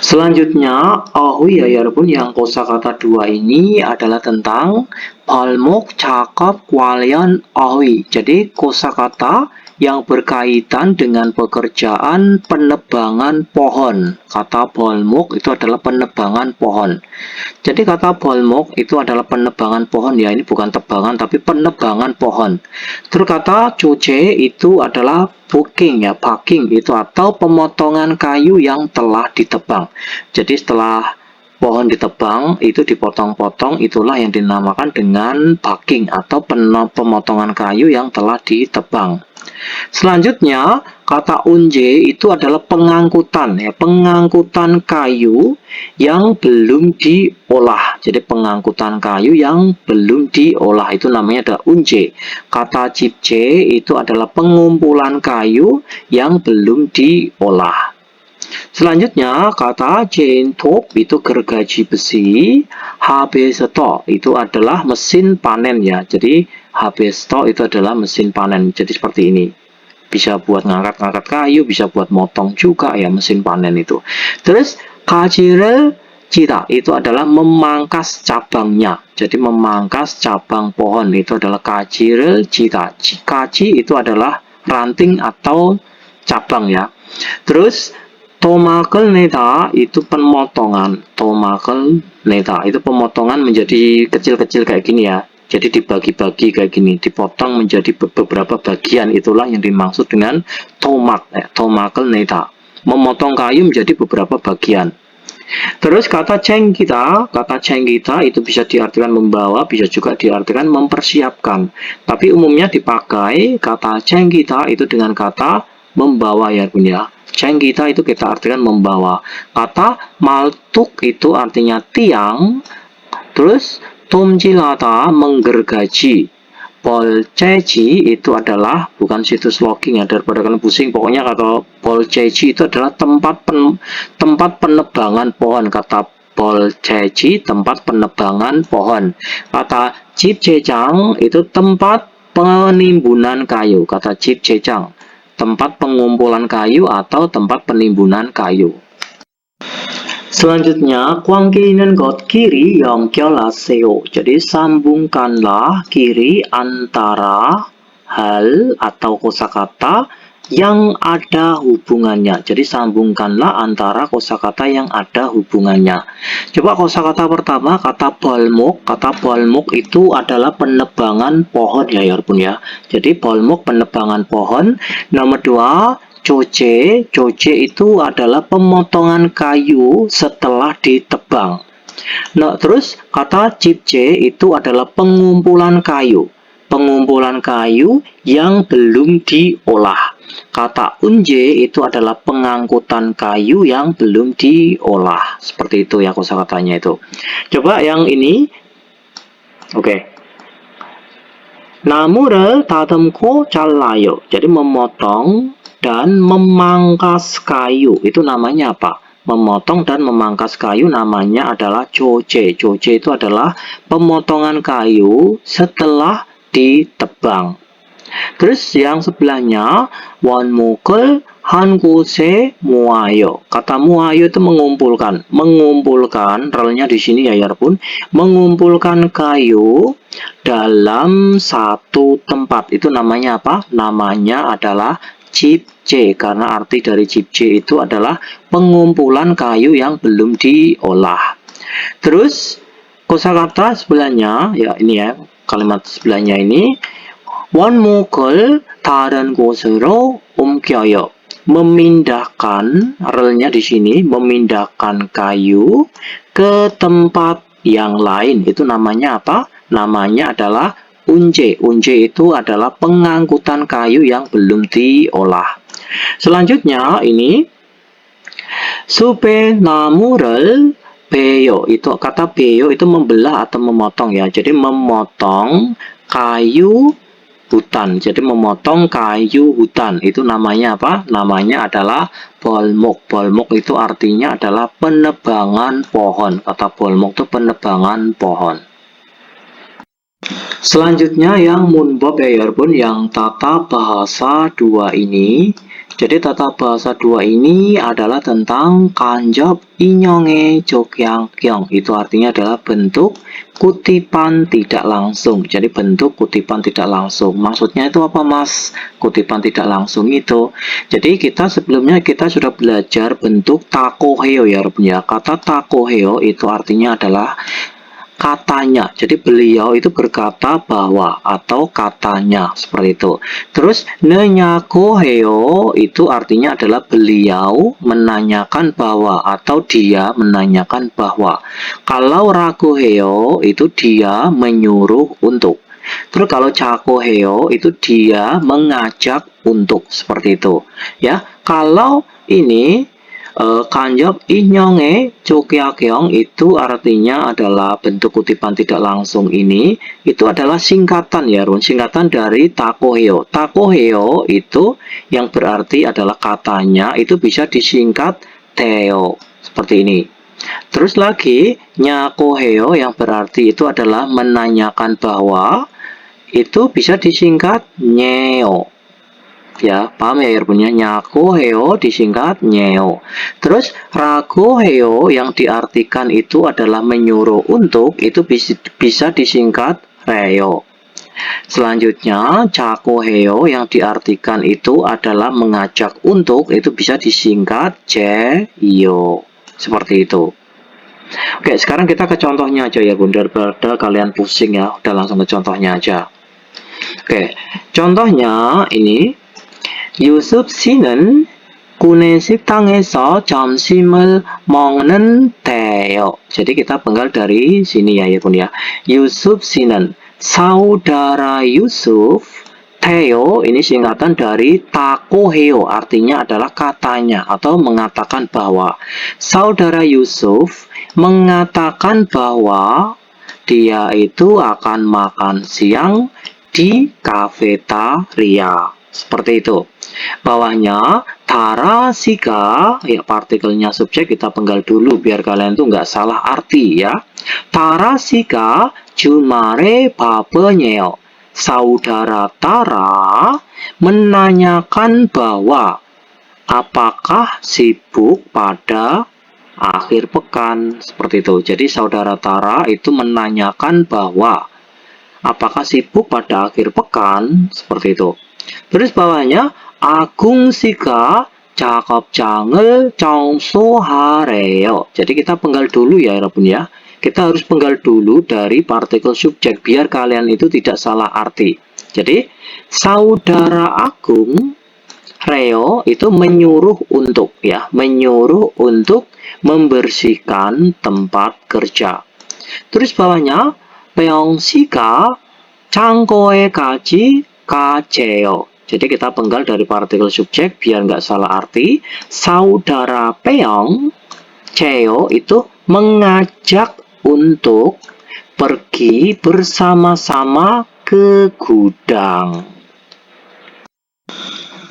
Selanjutnya, ya Yarabun, yang kosakata 2 ini adalah tentang 발목 작업 관련 어휘. Jadi kosakata yang berkaitan dengan pekerjaan penebangan pohon. Kata 발목 itu adalah penebangan pohon. Jadi kata 발목 itu adalah penebangan pohon ya, ini bukan tebangan tapi penebangan pohon. Terus kata 조제 itu adalah buking ya, bucking itu, atau pemotongan kayu yang telah ditebang. Jadi setelah pohon ditebang itu dipotong-potong, itulah yang dinamakan dengan bucking atau pemotongan kayu yang telah ditebang. Selanjutnya, kata unje itu adalah pengangkutan ya, pengangkutan kayu yang belum diolah. Jadi pengangkutan kayu yang belum diolah itu namanya adalah unje. Kata cipce itu adalah pengumpulan kayu yang belum diolah. Selanjutnya, kata jentop itu gergaji besi. Habeseto itu adalah mesin panen ya. Jadi habeseto itu adalah mesin panen. Jadi seperti ini. Bisa buat ngangkat-ngangkat kayu, bisa buat motong juga ya mesin panen itu. Terus kajirel cita itu adalah memangkas cabangnya. Jadi memangkas cabang pohon itu adalah kajirel cita. Kaji itu adalah ranting atau cabang ya. Terus tomakel neta itu pemotongan. Tomakel neta itu pemotongan menjadi kecil-kecil kayak gini ya. Jadi dibagi-bagi kayak gini, dipotong menjadi beberapa bagian. Itulah yang dimaksud dengan tomak, tomakel neta. Memotong kayu menjadi beberapa bagian. Terus kata cengkita itu bisa diartikan membawa, bisa juga diartikan mempersiapkan. Tapi umumnya dipakai kata cengkita itu dengan kata membawa ya Bun ya. Cengkita itu kita artikan membawa. Kata maltuk itu artinya tiang. Terus tomjilata menggergaji. Polceci itu adalah, bukan situs logging ya, daripada kalian pusing, pokoknya kata polceci itu adalah tempat penebangan pohon. Kata polceci tempat penebangan pohon. Kata cipcecang itu tempat penimbunan kayu. Kata 집 제장, tempat pengumpulan kayu atau tempat penimbunan kayu. Selanjutnya, quang기는 것 kiri 연결하세요. Jadi sambungkanlah kiri antara hal atau kosakata yang ada hubungannya. Jadi sambungkanlah antara kosakata yang ada hubungannya. Coba kosakata pertama, kata balmok. Kata balmok itu adalah penebangan pohon ya, yarbun ya. Jadi balmok penebangan pohon. Nomor 2, coce. Coce itu adalah pemotongan kayu setelah ditebang. Nah, terus kata cipce itu adalah pengumpulan kayu. Pengumpulan kayu yang belum diolah. Kata unje itu adalah pengangkutan kayu yang belum diolah. Seperti itu ya kosakatanya itu. Coba yang ini. Oke. 나무를 다듬고 잘라요. Jadi memotong dan memangkas kayu. Itu namanya apa? Memotong dan memangkas kayu namanya adalah coce. Coce itu adalah pemotongan kayu setelah ditebang. Terus yang sebelahnya, 원목을 한 곳에 모아요. Kata moayo itu mengumpulkan. Mengumpulkan, relnya di sini ya yarbun. Mengumpulkan kayu dalam satu tempat. Itu namanya apa? Namanya adalah 집재. Karena arti dari 집재 itu adalah pengumpulan kayu yang belum diolah. Terus kosakata sebelahnya, ya ini ya, kalimat sebelahnya ini. 원목을 다른 곳으로 옮겨요. Memindahkan, relnya di sini, memindahkan kayu ke tempat yang lain. Itu namanya apa? Namanya adalah unje. Unje itu adalah pengangkutan kayu yang belum diolah. Selanjutnya ini, 숲의 나무를 베요. Itu kata beyo itu membelah atau memotong ya. Jadi memotong kayu hutan. Jadi memotong kayu hutan itu namanya apa? Namanya adalah bolmok. Bolmok itu artinya adalah penebangan pohon. Kata bolmok itu penebangan pohon. Selanjutnya yang munbob ya yarbun, yang tata bahasa 2 ini. Jadi tata bahasa 2 ini adalah tentang kanjab inyoge jogyangyong. Itu artinya adalah bentuk kutipan tidak langsung. Jadi bentuk kutipan tidak langsung. Maksudnya itu apa mas? Kutipan tidak langsung itu. Jadi sebelumnya kita sudah belajar bentuk takoheo ya. Kata takoheo itu artinya adalah katanya. Jadi beliau itu berkata bahwa atau katanya seperti itu. Terus nenyakoheo itu artinya adalah beliau menanyakan bahwa atau dia menanyakan bahwa. Kalau rakoheo itu dia menyuruh untuk. Terus kalau cakoheo itu dia mengajak untuk, seperti itu. Ya, kalau ini kanjab inyoge jogyangyong itu artinya adalah bentuk kutipan tidak langsung ini. Itu adalah singkatan ya, singkatan dari takoheo. Takoheo itu yang berarti adalah katanya, itu bisa disingkat teo seperti ini. Terus lagi nyakoheo yang berarti itu adalah menanyakan bahwa, itu bisa disingkat nyeo. Ya, paham ya punya nyakoheo disingkat nyeo. Terus rakoheo yang diartikan itu adalah menyuruh untuk, itu bisa disingkat reo. Selanjutnya cakoheo yang diartikan itu adalah mengajak untuk, itu bisa disingkat jeyo. Seperti itu. Oke, sekarang kita ke contohnya aja ya bunda, daripada kalian pusing ya, udah langsung ke contohnya aja. Oke, contohnya ini. 유습 씨는 구내 식당에서 점심을 먹는데요. Jadi kita penggal dari sini ya bun ya. Yusuf 씨는, saudara Yusuf. Theo ini singkatan dari takoheo, artinya adalah katanya atau mengatakan bahwa. Saudara Yusuf mengatakan bahwa dia itu akan makan siang di kafetaria. Seperti itu. Bawahnya tarasiga, ya partikelnya subjek kita penggal dulu biar kalian tuh nggak salah arti ya. tarasiga 주말에 밥을요. saudara Tara menanyakan bahwa apakah sibuk pada akhir pekan, seperti itu. Jadi saudara Tara itu menanyakan bahwa apakah sibuk pada akhir pekan, seperti itu. Terus bawahnya Agung Sika 작업장을 청소하래요. Jadi kita penggal dulu ya, 여러분 ya. Kita harus penggal dulu dari partikel subjek biar kalian itu tidak salah arti. Jadi saudara Agung Reo itu menyuruh untuk ya, menyuruh untuk membersihkan tempat kerja. Terus bawahnya Peyongsika 창고에 가재요. Jadi kita penggal dari partikel subjek biar nggak salah arti. Saudara Peong Ceo itu mengajak untuk pergi bersama-sama ke gudang.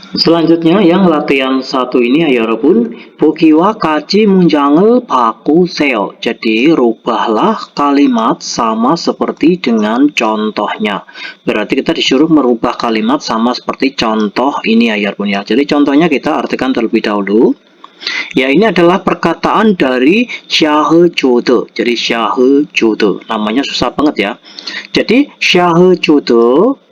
Selanjutnya yang latihan satu ini ya 여러분, 보기와 같이 문장을 바꾸세요. Jadi rubahlah kalimat sama seperti dengan contohnya. Berarti kita disuruh merubah kalimat sama seperti contoh ini ya 여러분 ya. Jadi contohnya kita artikan terlebih dahulu. Ya, ini adalah perkataan dari 샤흐조드. Jadi 샤흐조드 namanya susah banget ya. Jadi 샤흐조드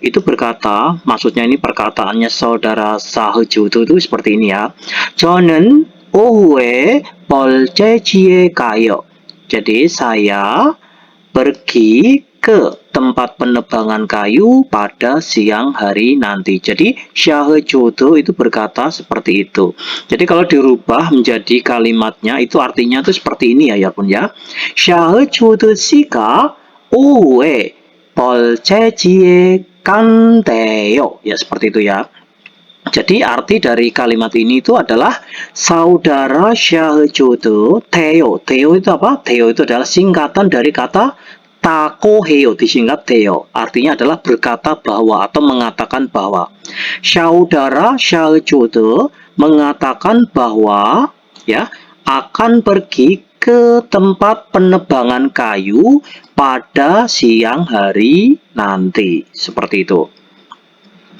itu berkata, maksudnya ini perkataannya saudara 샤흐조드 itu seperti ini ya. 저는 오후에 벌재지에 가요. Jadi saya pergi ke tempat penebangan kayu pada siang hari nanti. Jadi 샤흐조드 itu berkata seperti itu. Jadi kalau dirubah menjadi kalimatnya itu artinya itu seperti ini ya 여러분 ya. 샤흐조드 씨가 오후에 벌재지에 간대요. Ya seperti itu ya. Jadi arti dari kalimat ini itu adalah saudara 샤흐조드 Theo. Theo itu apa? Theo itu adalah singkatan dari kata takoheo, disingkat Theo. Artinya adalah berkata bahwa atau mengatakan bahwa. Saudara 샤흐조드 mengatakan bahwa ya akan pergi ke tempat penebangan kayu pada siang hari nanti. Seperti itu.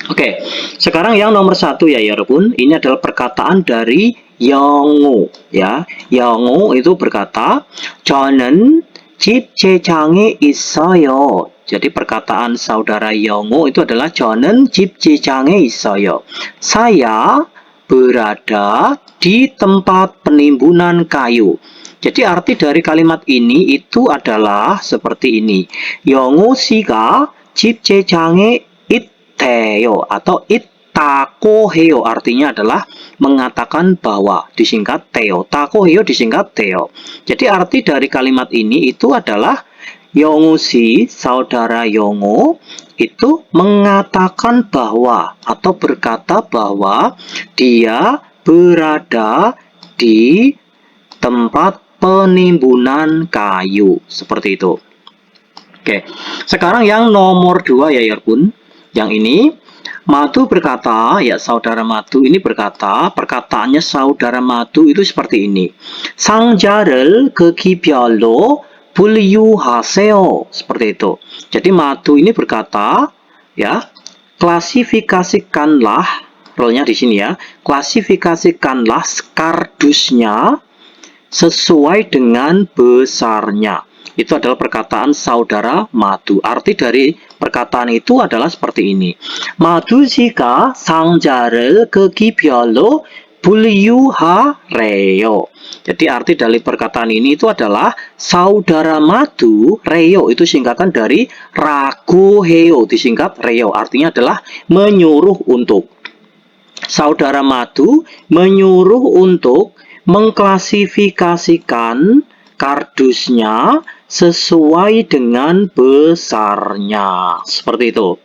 Oke, sekarang yang nomor satu ya 여러분, ini adalah perkataan dari 영우 ya. 영우 itu berkata 저는 집 제장에 있어요. Jadi perkataan saudara 영우 itu adalah 저는 집 제장에 있어요. Saya berada di tempat penimbunan kayu. Jadi arti dari kalimat ini itu adalah seperti ini. 영우 씨가 집 제장에 있대요 atau 있다고 해요. Artinya adalah mengatakan bahwa, disingkat Theo. takoheo disingkat Theo. Jadi arti dari kalimat ini itu adalah 영우 씨, saudara 영우 itu mengatakan bahwa atau berkata bahwa dia berada di tempat penimbunan kayu. Seperti itu. Oke, sekarang yang nomor 2 ya 여러분. Yang ini Madu berkata, ya saudara Madu ini berkata, perkataannya saudara Madu itu seperti ini. 상자를 크기별로 분류하세요. Seperti itu. Jadi Madu ini berkata, ya, klasifikasikanlah, role-nya di sini ya, klasifikasikanlah kardusnya sesuai dengan besarnya. Itu adalah perkataan saudara Madu. Arti dari perkataan itu adalah seperti ini. Madu 씨가 상자를 크기별로 분류하래요. Jadi arti dari perkataan ini itu adalah saudara Madu, Reo itu singkatan dari ragoheo, disingkat Reo. Artinya adalah menyuruh untuk. Saudara Madu menyuruh untuk mengklasifikasikan kardusnya sesuai dengan besarnya. Seperti itu.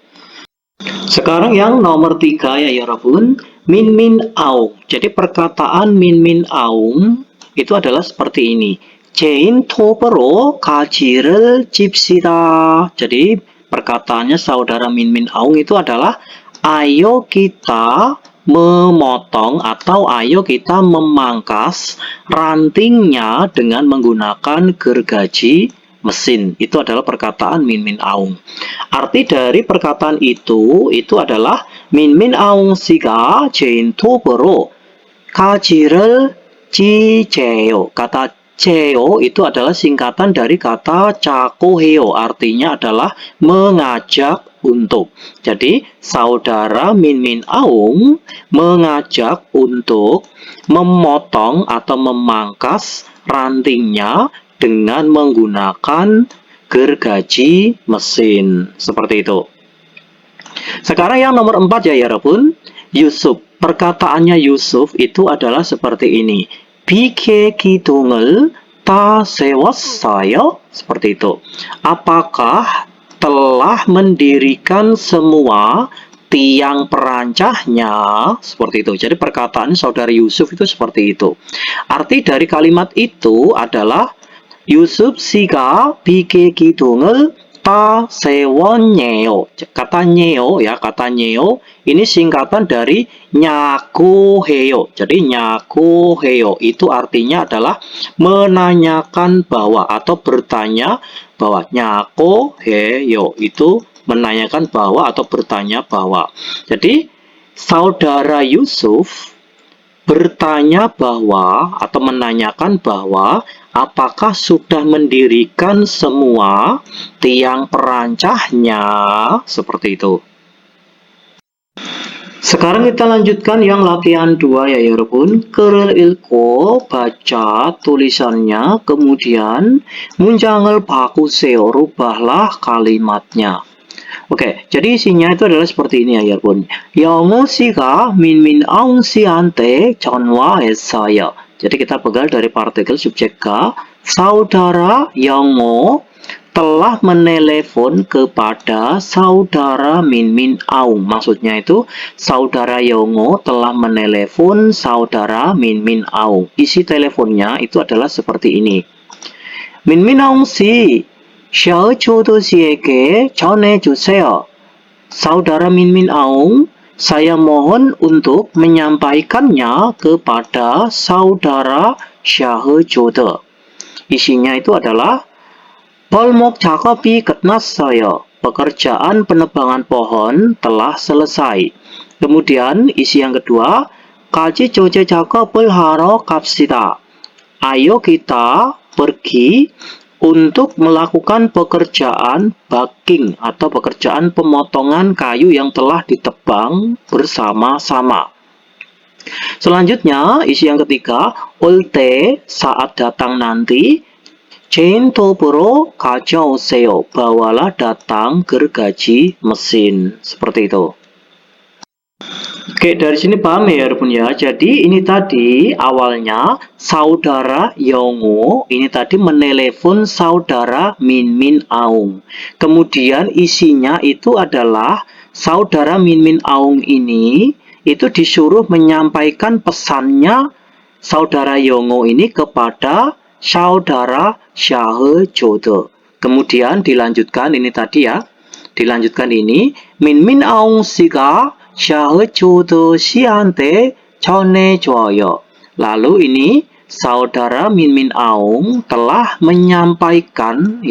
Sekarang yang nomor 3 ya 여러분. Min aung. Jadi perkataan min aung itu adalah seperti ini. 제인 톱으로 가지를 찝시다. Jadi perkataannya saudara min aung itu adalah ayo kita memotong atau ayo kita memangkas rantingnya dengan menggunakan gergaji mesin. Itu adalah perkataan min min aung. Arti dari perkataan itu adalah min min aung si가 제인톱으로 가지를 지재요. Kata jeyo itu adalah singkatan dari kata cakoheo, artinya adalah mengajak untuk. Jadi saudara min min aung mengajak untuk memotong atau memangkas rantingnya dengan menggunakan gergaji mesin. Seperti itu. Sekarang yang nomor 4 ya Yarabun. Yusuf. Perkataannya Yusuf itu adalah seperti ini. 비계 기둥을 다 세웠어요? Seperti itu. Apakah telah mendirikan semua tiang perancahnya? Seperti itu. Jadi perkataan saudara Yusuf itu seperti itu. Arti dari kalimat itu adalah Yusuf 씨가 비계 기둥을 다 세웠네요. Kata nyeyo ya, kata nyeyo ini singkatan dari nyakoheyo. Jadi nyakoheyo itu artinya adalah menanyakan bahwa atau bertanya bahwa. Nyakoheyo itu menanyakan bahwa atau bertanya bahwa. Jadi saudara Yusuf bertanya bahwa atau menanyakan bahwa apakah sudah mendirikan semua tiang perancahnya, seperti itu. Sekarang kita lanjutkan yang latihan 2 ya 여러분. 글을 읽고 baca tulisannya, kemudian 문장을 바꾸세요. Rubahlah kalimatnya. Oke, jadi isinya itu adalah seperti ini ya, 여러분. 영호 씨가 민민 아웅 씨한테 전화했어요. Jadi kita pegang dari partikel subjek K. Saudara Yongo telah menelepon kepada saudara Min Min Aung. Maksudnya itu saudara Yongo telah menelepon saudara Min Min Aung. Isi teleponnya itu adalah seperti ini. Min Min Aung si 샤오조도 씨에게 전해주세요. Saudara Min Min Aung, saya mohon untuk menyampaikannya kepada saudara 샤오조도. Isinya itu adalah 벌목 작업이 끝났어요. Pekerjaan penebangan pohon telah selesai. Kemudian isi yang kedua, 같이 조제 작업을 하러 갑시다. Ayo kita pergi untuk melakukan pekerjaan baking atau pekerjaan pemotongan kayu yang telah ditebang bersama-sama. Selanjutnya, isi yang ketiga, 올 때 saat datang nanti, 제인톱으로 가져오세요. Bawalah datang gergaji mesin. Seperti itu. Oke, dari sini paham ya, Yarbun ya. Jadi ini tadi awalnya saudara Yongo ini tadi menelepon saudara Min Min Aung. Kemudian isinya itu adalah saudara Min Min Aung ini itu disuruh menyampaikan pesannya saudara Yongo ini kepada saudara 샤흐조드. Kemudian dilanjutkan ini tadi ya. Dilanjutkan ini Min Min Aung 씨가 샤흐조드 씨한테 전해줘요. Lalu ini saudara Min Min Aung telah menyampaikan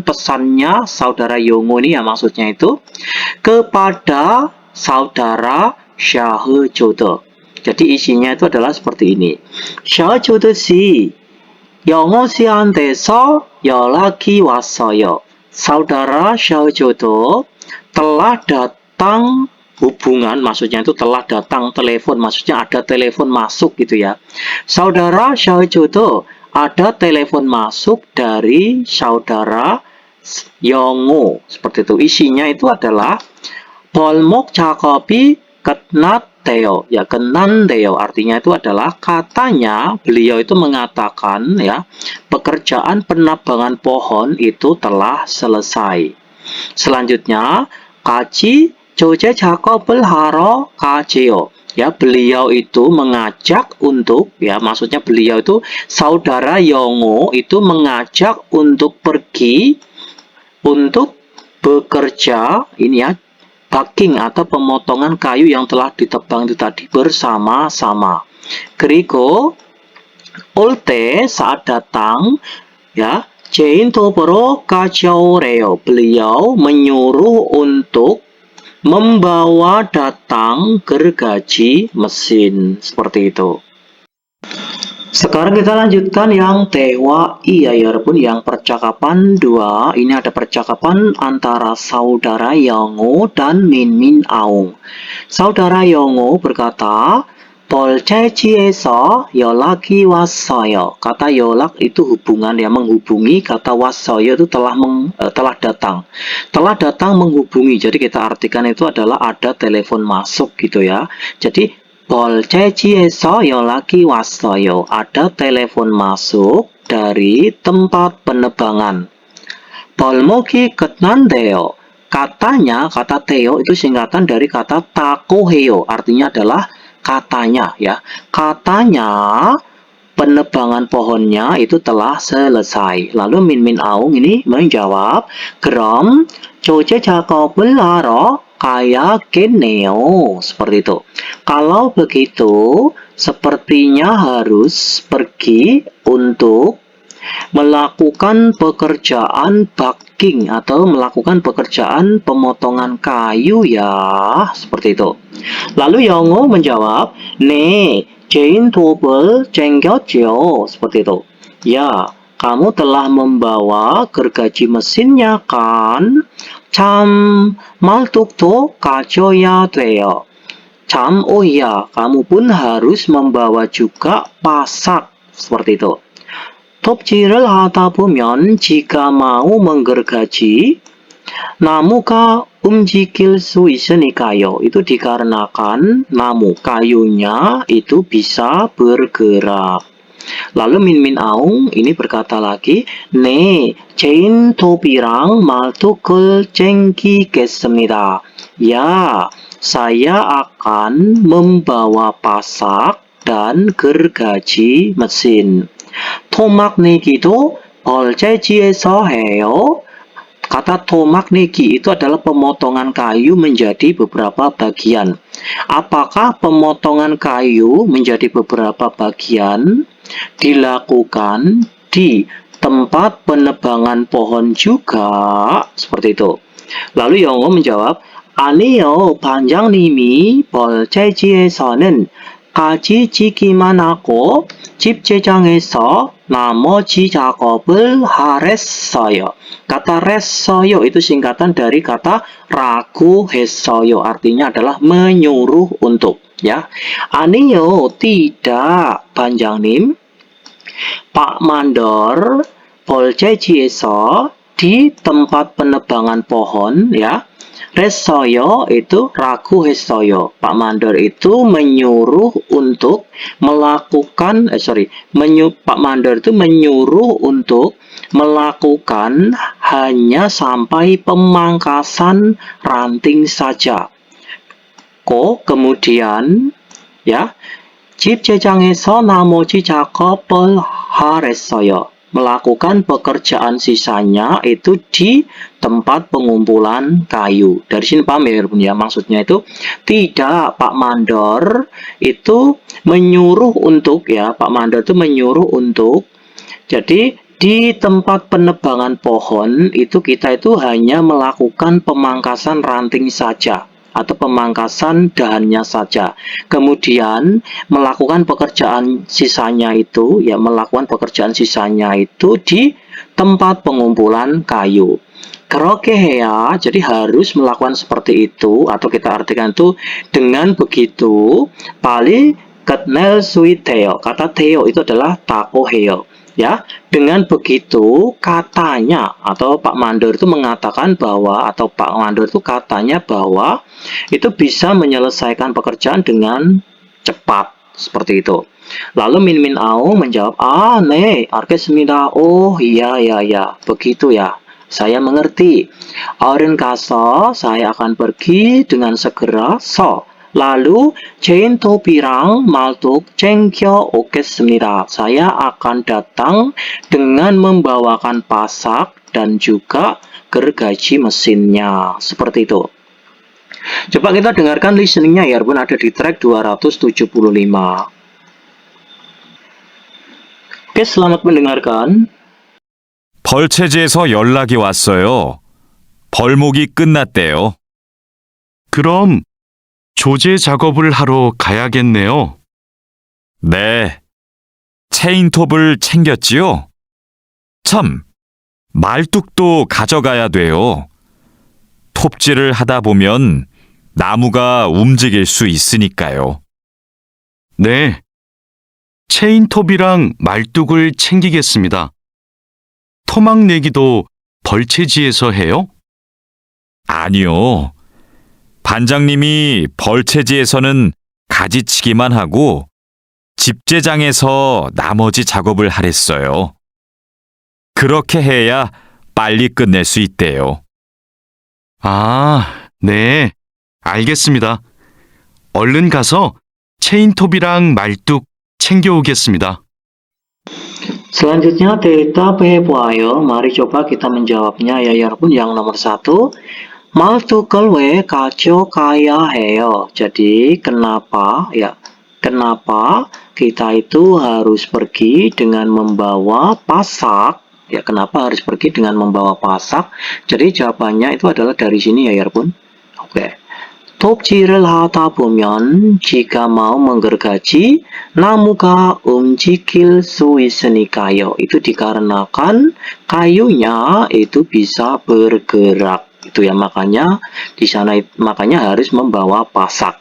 pesannya saudara Yongo ini ya, maksudnya itu kepada saudara 샤흐조드. Jadi isinya itu adalah seperti ini. 샤흐조드 씨, 영호 씨한테서 연락이 왔어요. Saudara 샤흐조드 telah datang hubungan, maksudnya itu telah datang telepon, maksudnya ada telepon masuk gitu ya. Saudara 샤흐조드 ada telepon masuk dari saudara Yongo, seperti itu. Isinya itu adalah 벌목 작업이 끝났대요. Ya, 끝난대요. Artinya itu adalah katanya beliau itu mengatakan ya, pekerjaan penebangan pohon itu telah selesai. Selanjutnya, 같이 조제 작업을 하러 가지요. Ya, beliau itu mengajak untuk, ya maksudnya beliau itu saudara Yongo itu mengajak untuk pergi untuk bekerja ini ya, baking atau pemotongan kayu yang telah ditebang itu tadi bersama-sama. 그리고 올 때 saat datang ya, 제인톱으로 가져오래요. Beliau menyuruh untuk membawa datang gergaji mesin. Seperti itu. Sekarang kita lanjutkan yang Tewa Iya ya Rebun, yang percakapan 2. Ini ada percakapan antara saudara Yongo dan Min Min Aung. Saudara Yongo berkata, polce지에서 연락이 왔어요. Kata yolak itu hubungan yang menghubungi, kata wassoyo itu telah datang. Telah datang menghubungi. Jadi kita artikan itu adalah ada telepon masuk gitu ya. Jadi polce지에서 연락이 왔어요. Ada telepon masuk dari tempat penerbangan. 벌목이 끝난대요. Katanya, kata Theo itu singkatan dari kata takoheo. Artinya adalah katanya ya. Katanya penebangan pohonnya itu telah selesai. Lalu Min Min Aung ini menjawab, 그럼 조제 작업을 하러 가야겠네요. Seperti itu. Kalau begitu, sepertinya harus pergi untuk melakukan pekerjaan bucking atau melakukan pekerjaan pemotongan kayu ya. Seperti itu. Lalu Yongo menjawab, 네, 제인톱을 챙겼죠. Seperti itu. Ya, kamu telah membawa gergaji mesinnya kan? 참, 말뚝도 가져야 돼요. 참, oh iya, kamu pun harus membawa juga pasak. Seperti itu. 톱질을 하다 보면 지가 mau menggergaji, 나무가 움직일 수 있으니까요. Itu dikarenakan namu kayunya itu bisa bergerak. Lalu Min Min Aung ini berkata lagi, 네, 제인톱이랑 말뚝을 챙기겠습니다. Ya, saya akan membawa pasak dan gergaji mesin. 토막 내기도 벌재지에서 해요. Kata tomak negi itu adalah pemotongan kayu menjadi beberapa bagian. Apakah pemotongan kayu menjadi beberapa bagian dilakukan di tempat penebangan pohon juga? Seperti itu. Lalu Yongo menjawab, 아니요, 반장님이 벌재지에서는 가지치기만 하고 집 제장에서 나머지 작업을 하랬어요. Kata ressoyo itu singkatan dari kata ragu hesoyo, artinya adalah menyuruh untuk ya. Aniyo, tidak, Banjangnim. Pak Mandor polceji에서 di tempat penebangan pohon ya. Resoyo itu ragu hesoyo. Pak Mandor itu menyuruh untuk melakukan Pak Mandor itu menyuruh untuk melakukan hanya sampai pemangkasan ranting saja. Kemudian ya, 집 제장에서 나머지 작업을 하랬어요. Melakukan pekerjaan sisanya itu di tempat pengumpulan kayu. Dari sini paham ya, maksudnya itu tidak, Pak Mandor itu menyuruh untuk ya, Pak Mandor itu menyuruh untuk. Jadi di tempat penebangan pohon itu kita itu hanya melakukan pemangkasan ranting saja atau pemangkasan dahannya saja. Kemudian melakukan pekerjaan sisanya itu ya, melakukan pekerjaan sisanya itu di tempat pengumpulan kayu. Karaoke ya, jadi harus melakukan seperti itu, atau kita artikan itu dengan begitu pali ketnel sui teo. Kata teo itu adalah tako heo. Ya, dengan begitu katanya atau Pak Mandor itu mengatakan bahwa atau Pak Mandor itu katanya bahwa itu bisa menyelesaikan pekerjaan dengan cepat seperti itu. Lalu Min Min Aung menjawab, 네, 알겠습니다. Oh iya ya, begitu ya. Saya mengerti. Aurin kaso, saya akan pergi dengan segera. Lalu 제인톱이랑 말뚝 챙겨 오겠습니다. Saya akan datang dengan membawakan pasak dan juga gergaji mesinnya. Seperti itu. Coba kita dengarkan listeningnya ya, pun ada di track 275. Oke, selamat mendengarkan. 벌채지에서 연락이 왔어요. 벌목이 끝났대요. 그럼 조제 작업을 하러 가야겠네요. 네. 체인톱을 챙겼지요? 참, 말뚝도 가져가야 돼요. 톱질을 하다 보면 나무가 움직일 수 있으니까요. 네. 체인톱이랑 말뚝을 챙기겠습니다. 토막 내기도 벌채지에서 해요? 아니요. 반장님이 벌채지에서는 가지치기만 하고 집제장에서 나머지 작업을 하랬어요. 그렇게 해야 빨리 끝낼 수 있대요. 아, 네. 알겠습니다. 얼른 가서 체인톱이랑 말뚝 챙겨오겠습니다. Selanjutnya kita 보아요. Mari coba kita menjawabnya ya 여러분. Yang nomor 1, 말뚝을 왜 가져가야 해요? Jadi kenapa ya? Kenapa kita itu harus pergi dengan membawa pasak? Ya, kenapa harus pergi dengan membawa pasak? Jadi jawabannya itu adalah dari sini ya 여러분. Oke. 톱질을 하다 보면 jika mau menggergaji namu가 움직일 수 있으니까요. Itu dikarenakan kayunya itu bisa bergerak. Itu ya makanya di sana makanya harus membawa pasak.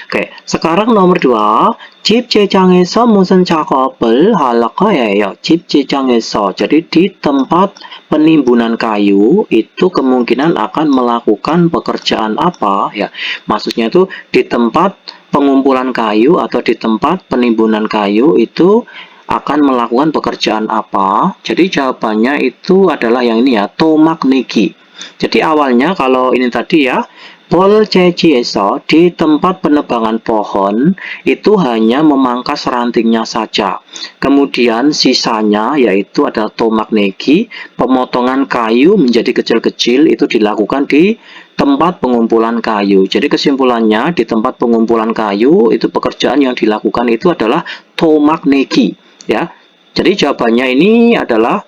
Oke, sekarang nomor 2, 집제장에서 무슨 작업을 하려고 해요? 집제장에서, jadi di tempat penimbunan kayu itu kemungkinan akan melakukan pekerjaan apa ya? Maksudnya itu di tempat pengumpulan kayu atau di tempat penimbunan kayu itu akan melakukan pekerjaan apa? Jadi jawabannya itu adalah yang ini ya, tomak negi. Jadi awalnya kalau ini tadi ya, 벌채지에서 di tempat penebangan pohon itu hanya memangkas rantingnya saja. Kemudian sisanya yaitu adalah tomak negi, pemotongan kayu menjadi kecil-kecil itu dilakukan di tempat pengumpulan kayu. Jadi kesimpulannya di tempat pengumpulan kayu itu pekerjaan yang dilakukan itu adalah tomak negi ya. Jadi jawabannya ini adalah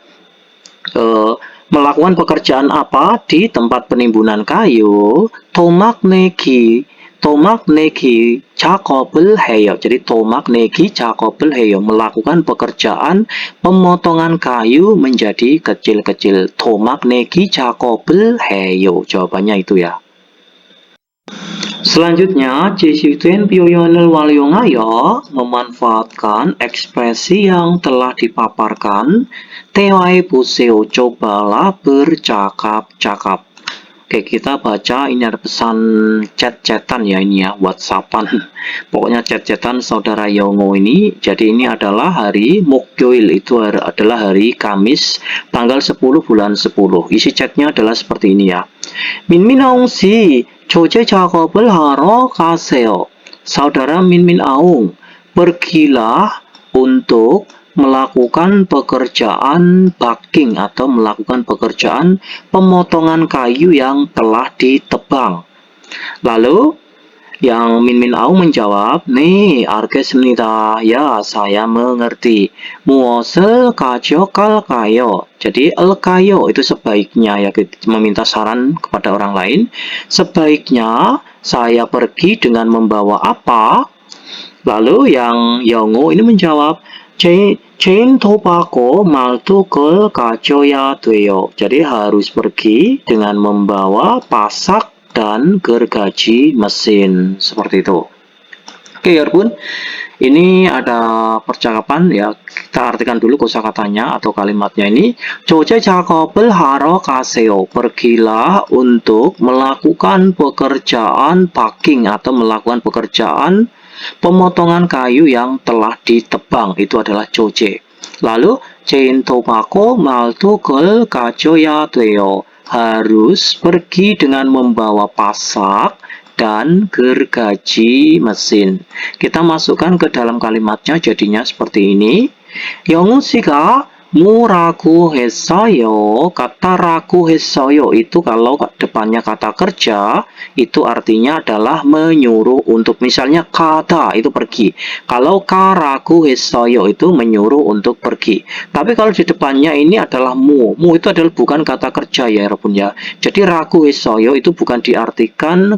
melakukan pekerjaan apa di tempat penimbunan kayu? 토막 내기 작업을 해요. Jadi 토막 내기 작업을 해요. Melakukan pekerjaan pemotongan kayu menjadi kecil-kecil. 토막 내기 작업을 해요. Jawabannya itu ya. Selanjutnya, 제시된 표현을 활용하여 memanfaatkan ekspresi yang telah dipaparkan. 대화해 보세요. cobalah bercakap-cakap. Oke, kita baca, ini ada pesan chat-chatan ya, ini ya, WhatsAppan. Pokoknya chat-chatan saudara Yongo ini. Jadi ini adalah hari 목요일, itu adalah hari Kamis, tanggal 10 bulan 10. Isi chatnya adalah seperti ini ya. 민민 아웅 씨, 조제 작업을 하러 가세요. Saudara Minmin Aung, pergilah untuk melakukan pekerjaan bucking atau melakukan pekerjaan pemotongan kayu yang telah ditebang. Lalu yang Minmin Aung menjawab, 네, 알겠습니다. Ya, saya mengerti. 무엇을 가져갈까요? Jadi alkayo itu sebaiknya ya, meminta saran kepada orang lain. Sebaiknya saya pergi dengan membawa apa? Lalu yang Yongo ini menjawab, 체인톱하고 말뚝을 가져야 돼요. Jadi harus pergi dengan membawa pasak dan gergaji mesin. Seperti itu. Oke, 여러분. Ini ada percakapan ya. Kita artikan dulu kosakatanya atau kalimatnya ini. 조제 작업을 하러 가세요. Pergilah untuk melakukan pekerjaan packing atau melakukan pekerjaan pemotongan kayu yang telah ditebang, itu adalah 조제. Lalu 체인톱하고 말뚝을 가져야 돼요. Harus pergi dengan membawa pasak dan gergaji mesin. Kita masukkan ke dalam kalimatnya, jadinya seperti ini. 영우 씨가 Muraku hesayo, kata raku hesayo itu kalau depannya kata kerja, itu artinya adalah menyuruh untuk. Misalnya kata itu pergi. Kalau karaku hesayo itu menyuruh untuk pergi. Tapi kalau di depannya ini adalah mu itu adalah bukan kata kerja ya Rabun ya. Jadi raku hesayo itu bukan diartikan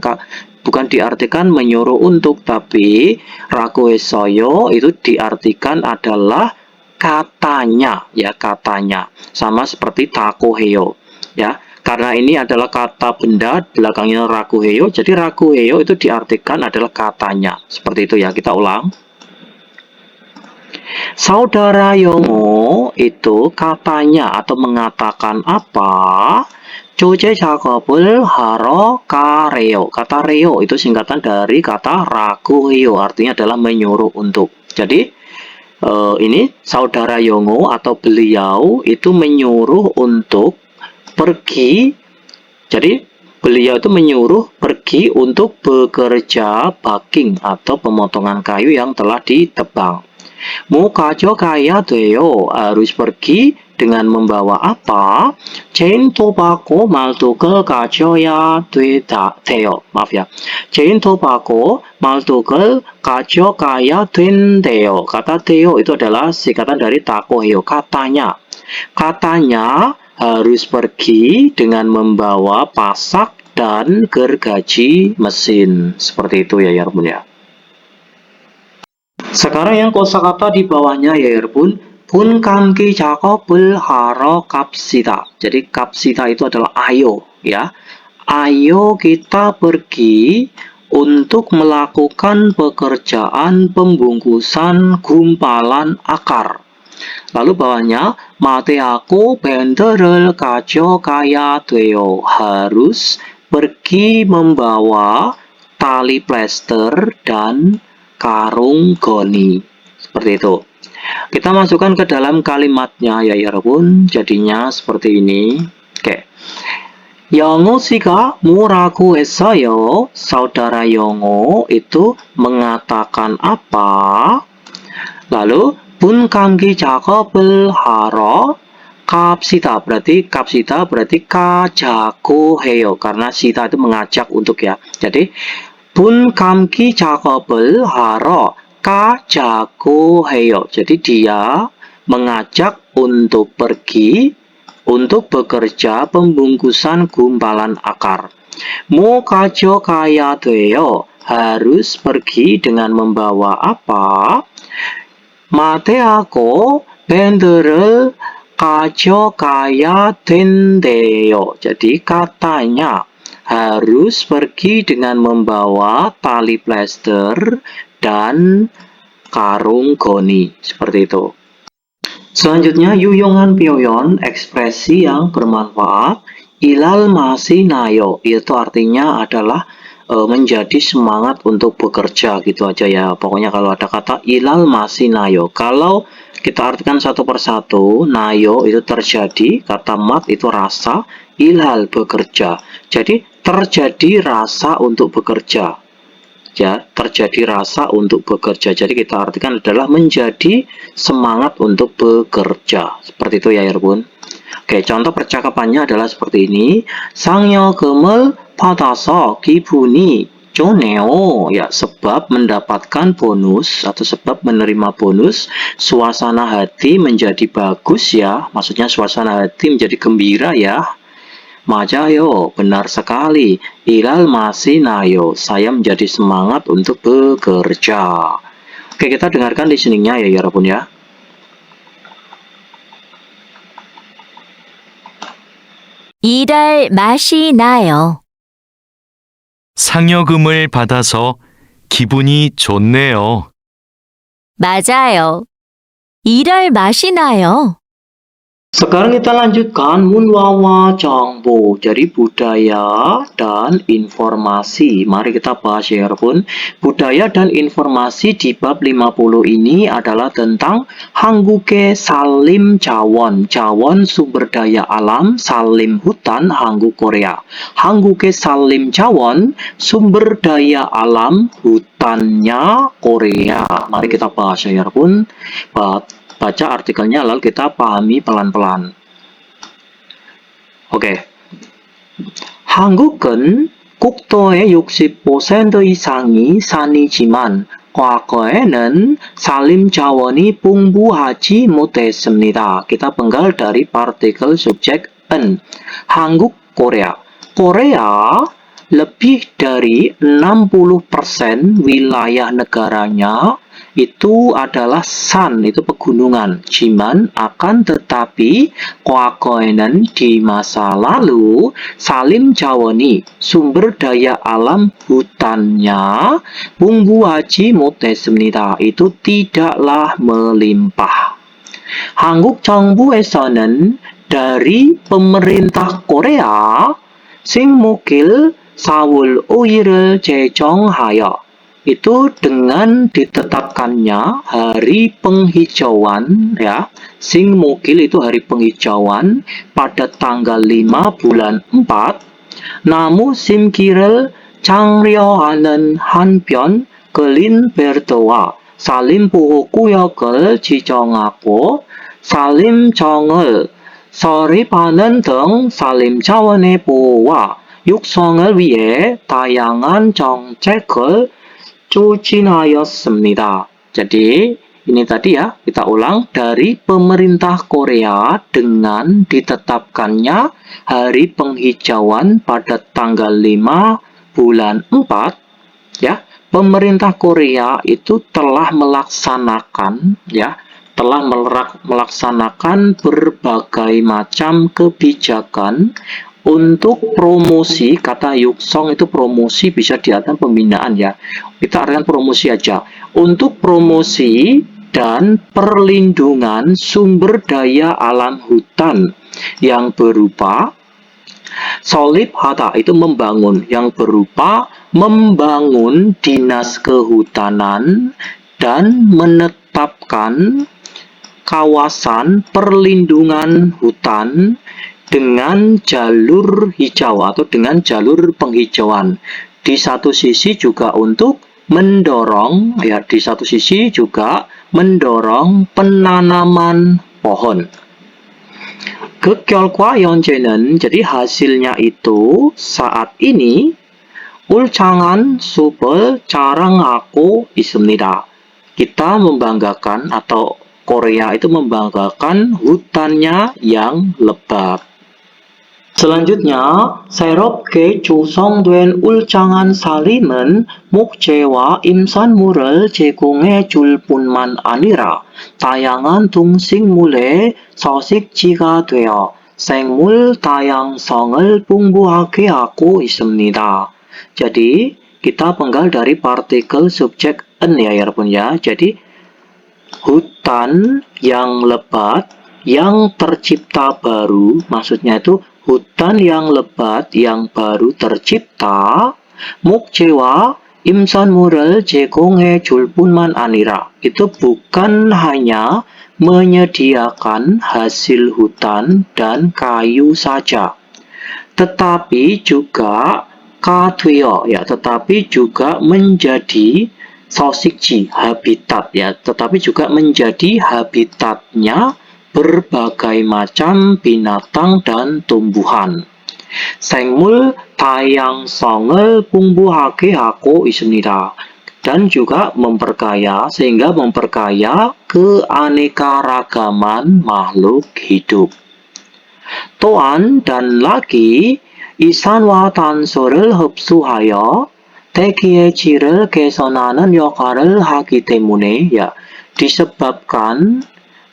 menyuruh untuk, tapi raku hesayo itu diartikan adalah katanya ya, katanya sama seperti takoheo ya, karena ini adalah kata benda belakangnya rakuheo, jadi rakuheo itu diartikan adalah katanya, seperti itu ya. Kita ulang. Saudara Yongo itu katanya atau mengatakan apa? 조제 작업을 하러 가래요. Kata reo itu singkatan dari kata rakuheo, artinya adalah menyuruh untuk. Jadi ini saudara Yongo atau beliau itu menyuruh untuk pergi. Jadi beliau itu menyuruh pergi untuk bekerja baking atau pemotongan kayu yang telah ditebang. Mukajo kaya deo, harus pergi dengan membawa apa? Chain tobacco maltukel kajoya deo. Maaf ya. Chain tobacco maltukel kajo kaya deo. Kata deo itu adalah singkatan dari takoheo, katanya. Katanya harus pergi dengan membawa pasak dan gergaji mesin. Seperti itu ya Yarbun ya. Sekarang yang kosakata di bawahnya ya Yarbun. Pun kamki 작업을 하러 갑시다. Jadi kapsita itu adalah ayo ya. Ayo kita pergi untuk melakukan pekerjaan pembungkusan gumpalan akar. Lalu bawahnya mate aku benderel kajo kaya deo, harus pergi membawa tali plester dan karung goni. Seperti itu. Kita masukkan ke dalam kalimatnya ya 여러분. Jadinya seperti ini. Oke. 영호 씨가 뭐라고 했어요? Saudara Yongo itu mengatakan apa? Lalu 분 감기 작업을 하러 갑시다. Berarti 갑시다 berarti 가자고 해요. Karena sita itu mengajak untuk ya. Jadi 분 감기 작업을 하러 가자고 해요. Jadi dia mengajak untuk pergi untuk bekerja pembungkusan gumpalan akar. Mau 가져가야 돼요. Harus pergi dengan membawa apa? Mate aku benderel 가져가야 된대요. Jadi katanya harus pergi dengan membawa tali plester dan karung goni. Seperti itu. Selanjutnya 유용한 표현, ekspresi yang bermanfaat. Ilal masinayo, itu artinya adalah menjadi semangat untuk bekerja, gitu aja ya. Pokoknya kalau ada kata ilal masinayo, kalau kita artikan satu persatu, nayo itu terjadi, kata mat itu rasa, ilal bekerja. Jadi terjadi rasa untuk bekerja. Ya, terjadi rasa untuk bekerja. Jadi kita artikan adalah menjadi semangat untuk bekerja. Seperti itu ya, Yarbun. Oke, contoh percakapannya adalah seperti ini. 상여금을 받아서 기분이 좋네요. Ya, sebab mendapatkan bonus atau sebab menerima bonus, suasana hati menjadi bagus ya. Maksudnya suasana hati menjadi gembira ya. 맞아요, benar sekali. Ilal masinayo, saya menjadi semangat untuk bekerja. Oke, kita dengarkan listeningnya ya, Yarbun ya. 일할 맛이 나요. 상여금을 받아서 기분이 좋네요. 맞아요. 일할 맛이 나요. Sekarang kita lanjutkan munwawa 정보, jadi budaya dan informasi. Mari kita bahas ya Yarbun. Budaya dan informasi di bab 50 ini adalah tentang 한국의 산림 자원, 자원 sumber daya alam, 산림 hutan, 한국 Korea. 한국의 산림 자원, sumber daya alam, hutannya Korea. Mari kita bahas ya Yarbun. baca artikelnya lalu kita pahami pelan-pelan. Oke. 한국은 국토의 60% 이상이 산이지만 과거에는 산림 자원이 풍부하지 못했습니다. Kita penggal dari partikel subjek en. 한국, Korea. Korea lebih dari 60% wilayah negaranya itu adalah san, itu pegunungan. Jiman akan tetapi 과거에는 di masa lalu salim jawani, sumber daya alam hutannya 풍부하지 못했습니다. itu tidaklah melimpah. 한국 정부에서는 dari pemerintah Korea 생목일 4월 5일을 제정하여 itu dengan ditetapkannya hari penghijauan ya. Singmukil itu hari penghijauan pada tanggal 5 bulan 4. 나무 심기를 장려하는 한편 글린베르트와 산림보호구역을 지정하고 산림정을 설립하는 등 산림자원의 보호와 육성을 위해 다양한 정책을 추진하였습니다. Jadi ini tadi ya, kita ulang, dari pemerintah Korea dengan ditetapkannya hari penghijauan pada tanggal 5 bulan 4 ya. Pemerintah Korea itu telah melaksanakan berbagai macam kebijakan untuk promosi. Kata yuksong itu promosi, bisa diartikan pembinaan ya. Kita artikan promosi aja. Untuk promosi dan perlindungan sumber daya alam hutan yang berupa solib hata, itu membangun, yang berupa membangun dinas kehutanan dan menetapkan kawasan perlindungan hutan dengan jalur hijau atau dengan jalur penghijauan. Di satu sisi juga untuk mendorong ya, di satu sisi juga mendorong penanaman pohon. 결과 현재는, jadi hasilnya itu saat ini 울창한 숲을 자랑하고 있습니다. Kita membanggakan, atau Korea itu membanggakan hutannya yang lebat. Selanjutnya, 새롭게 조성된 울창한 산림은 목재와 임산물을 제공해 줄 뿐만 아니라 다양한 동식물의 서식지가 되어 생물 다양성을 풍부하게 하고 있습니다. Jadi, kita penggal dari partikel subjek en ya, Yarbun ya. Jadi, hutan yang lebat, yang tercipta baru, maksudnya itu hutan yang lebat yang baru tercipta, 목재와 임산물을 제공해 줄 뿐만 아니라, itu bukan hanya menyediakan hasil hutan dan kayu saja, tetapi juga kadeyo ya, tetapi juga menjadi 서식지, habitat ya, tetapi juga menjadi habitatnya berbagai macam binatang dan tumbuhan. 생물 다양성을 풍부하게 하고 있습니다. Dan juga memperkaya, sehingga memperkaya keanekaragaman makhluk hidup. 또한 dan lagi 이산화탄소를 흡수하여 대기의 질을 개선하는 역할을 하기 때문에 ya, disebabkan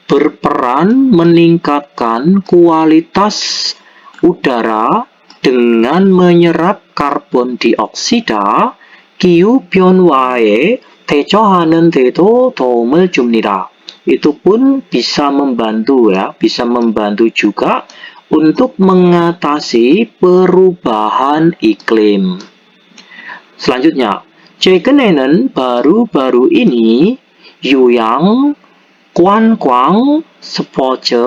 berperan meningkatkan kualitas udara dengan menyerap karbon dioksida, 기후변화에 대처하는 데도 도움을 줍니다. Itu pun bisa membantu ya, bisa membantu juga untuk mengatasi perubahan iklim. Selanjutnya, 최근에는 baru-baru ini 유양, 관광, 스포츠,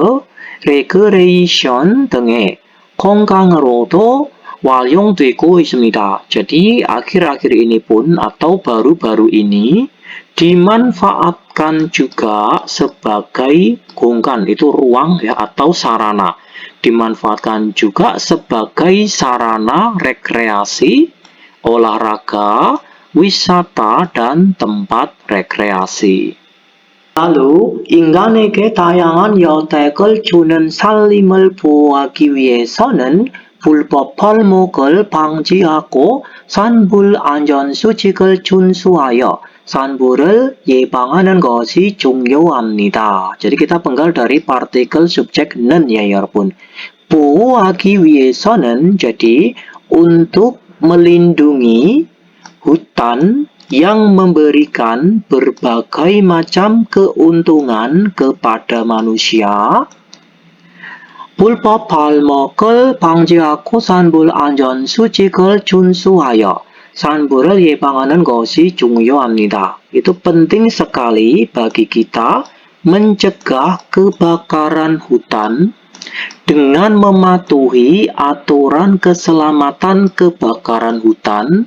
레크레이션 등의 건강으로도 활용되고 있습니다. Jadi akhir-akhir ini pun atau baru-baru ini dimanfaatkan dimanfaatkan juga sebagai gongkan, itu ruang ya atau sarana. Dimanfaatkan juga sebagai sarana rekreasi, olahraga, wisata, dan tempat rekreasi. lalu 인간에게 다양한 여택을 주는 살림을 보호하기 위해서는 불법 벌목을 방지하고 산불 안전수칙을 준수하여 산불을 예방하는 것이 중요합니다. Jadi kita penggal dari partikel subjek 는 ya 여러분. 보호하기 위해서는 jadi untuk melindungi hutan yang memberikan berbagai macam keuntungan kepada manusia. 불법 발목을 방지하고 산불 안전 수칙을 준수하여 산불을 예방하는 것이 중요합니다. Itu penting sekali bagi kita mencegah kebakaran hutan dengan mematuhi aturan keselamatan kebakaran hutan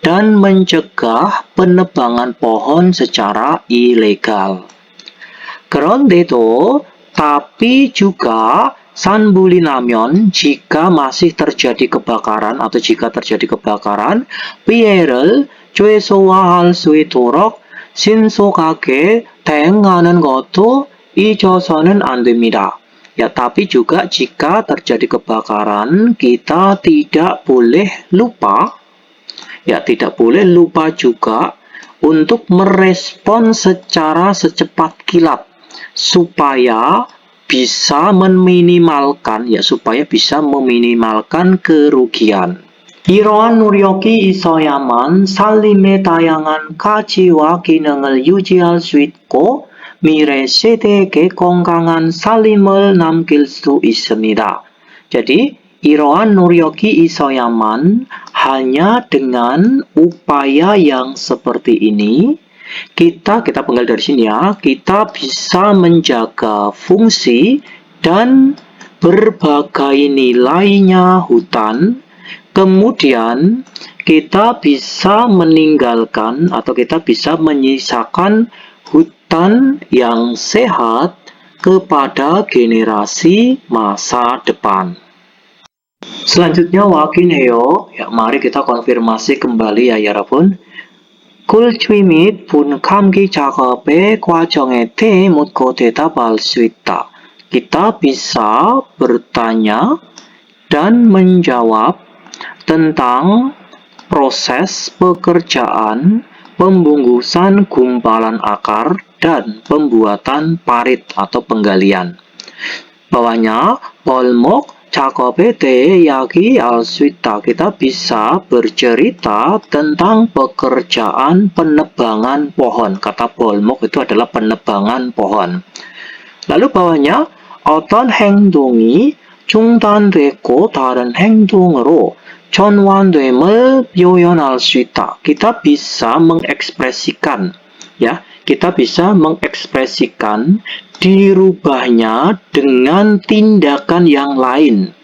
dan mencegah penebangan pohon secara ilegal. 그런데도 tapi juga 산불이 나면 jika masih terjadi kebakaran atau jika terjadi kebakaran 피해를 최소화할 수 있도록 신속하게 대응하는 것도 잊어서는 안 됩니다. Ya, tapi juga jika terjadi kebakaran kita tidak boleh lupa juga untuk merespon secara secepat kilat supaya bisa meminimalkan kerugian. 이러한 노력이 있어야만 산림의 다양한 가치와 기능을 유지할 수 있고 미래 세대에게 건강한 산림을 남길 수 있습니다. Jadi 이러한 노력이 있어야만 hanya dengan upaya yang seperti ini kita penggal dari sini ya, kita bisa menjaga fungsi dan berbagai nilainya hutan, kemudian kita bisa meninggalkan atau kita bisa menyisakan hutan yang sehat kepada generasi masa depan. Selanjutnya 확인해요. Ya, mari kita konfirmasi kembali ya 여러분. 꿀취 및 분감기 작업의 과정에 대해 묻고 대답할 수 있다. Kita bisa bertanya dan menjawab tentang proses pekerjaan pembungkusan gumpalan akar dan pembuatan parit atau penggalian. Bawahnya, 벌목 작업에 대해 이야기할 수 있다. Kita bisa bercerita tentang pekerjaan penebangan pohon. Kata 벌목 itu adalah penebangan pohon. Lalu bawahnya, 어떤 행동이 중단됐고 다른 행동으로 전환됨을 표현할 수 있다. Kita bisa mengekspresikan, ya, kita bisa mengekspresikan dirubahnya dengan tindakan yang lain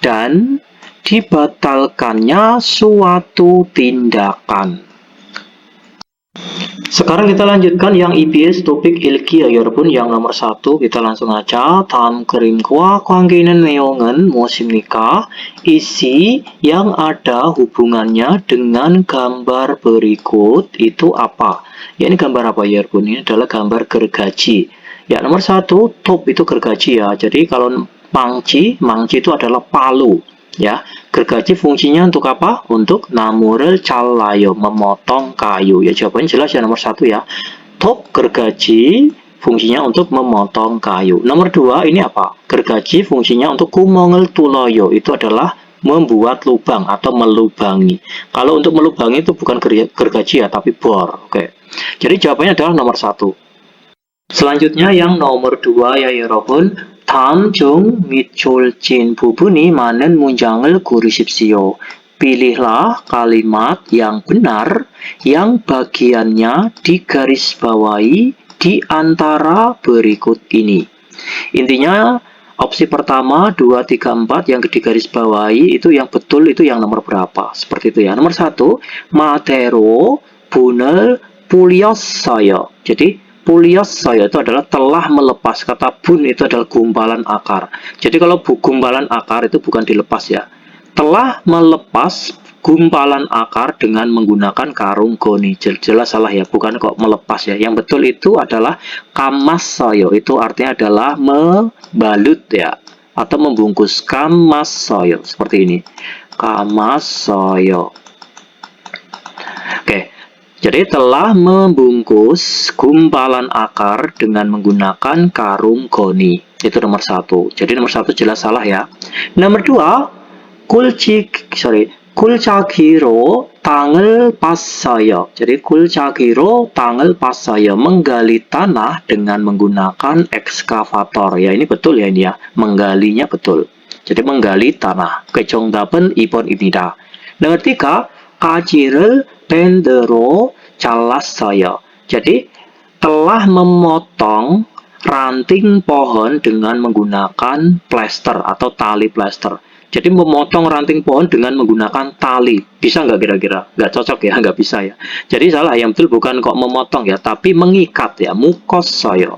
dan dibatalkannya suatu tindakan. Sekarang kita lanjutkan yang EBS topik 읽기 ya 여러분. Yang nomor 1 kita langsung aja. 다음 그림과 관계 있는 내용은 무엇입니까? Isi yang ada hubungannya dengan gambar berikut itu apa? Ya, ini gambar apa ya 여러분? Ini adalah gambar gergaji. Ya, nomor 1 top itu gergaji ya. Jadi kalau mangci itu adalah palu. Ya, gergaji fungsinya untuk apa? Untuk 나무를 잘라요, memotong kayu. Ya, jawabannya jelas ya nomor 1 ya. Top gergaji fungsinya untuk memotong kayu. Nomor 2 ini apa? Gergaji fungsinya untuk 구멍을 뚫어요. Itu adalah membuat lubang atau melubangi. Kalau untuk melubangi itu bukan gergaji ya, tapi bor. Oke. Jadi jawabannya adalah nomor 1. Selanjutnya yang nomor 2 ya 여러분. 다음 중 밑줄진 부분이 맞는 문장을 고르십시오. Pilihlah kalimat yang benar yang bagiannya digarisbawahi di antara berikut ini. Intinya opsi pertama 2, 3, 4 yang digarisbawahi itu yang betul itu yang nomor berapa? Seperti itu ya. Nomor 1, 마대로 분을 뿌렸어요. Jadi Pulyasaya itu adalah telah melepas. Kata bun itu adalah gumpalan akar. Jadi kalau gumpalan akar itu bukan dilepas ya. Telah melepas gumpalan akar dengan menggunakan karung goni. Jelas salah ya, bukan kok melepas ya. Yang betul itu adalah kamasaya. Itu artinya adalah membalut ya, atau membungkus. Kamasaya seperti ini. Kamasaya. Oke. Jadi telah membungkus gumpalan akar dengan menggunakan karung goni. Itu nomor 1. Jadi nomor 1 jelas salah ya. Nomor 2, kulcagiro tangel pasaya. Jadi kulcagiro tangel pasaya, menggali tanah dengan menggunakan ekskavator. Ya ini betul ya ini ya. Menggalinya betul. Jadi menggali tanah. 정답은 2번입니다. Nomor 3, 가지를 밴드로 잘랐어요. Jadi telah memotong ranting pohon dengan menggunakan plester atau tali plester. Jadi memotong ranting pohon dengan menggunakan tali. Bisa nggak kira-kira? Nggak cocok ya, nggak bisa ya. Jadi salah, yang betul bukan kok memotong ya, tapi mengikat ya. Mukosoyo.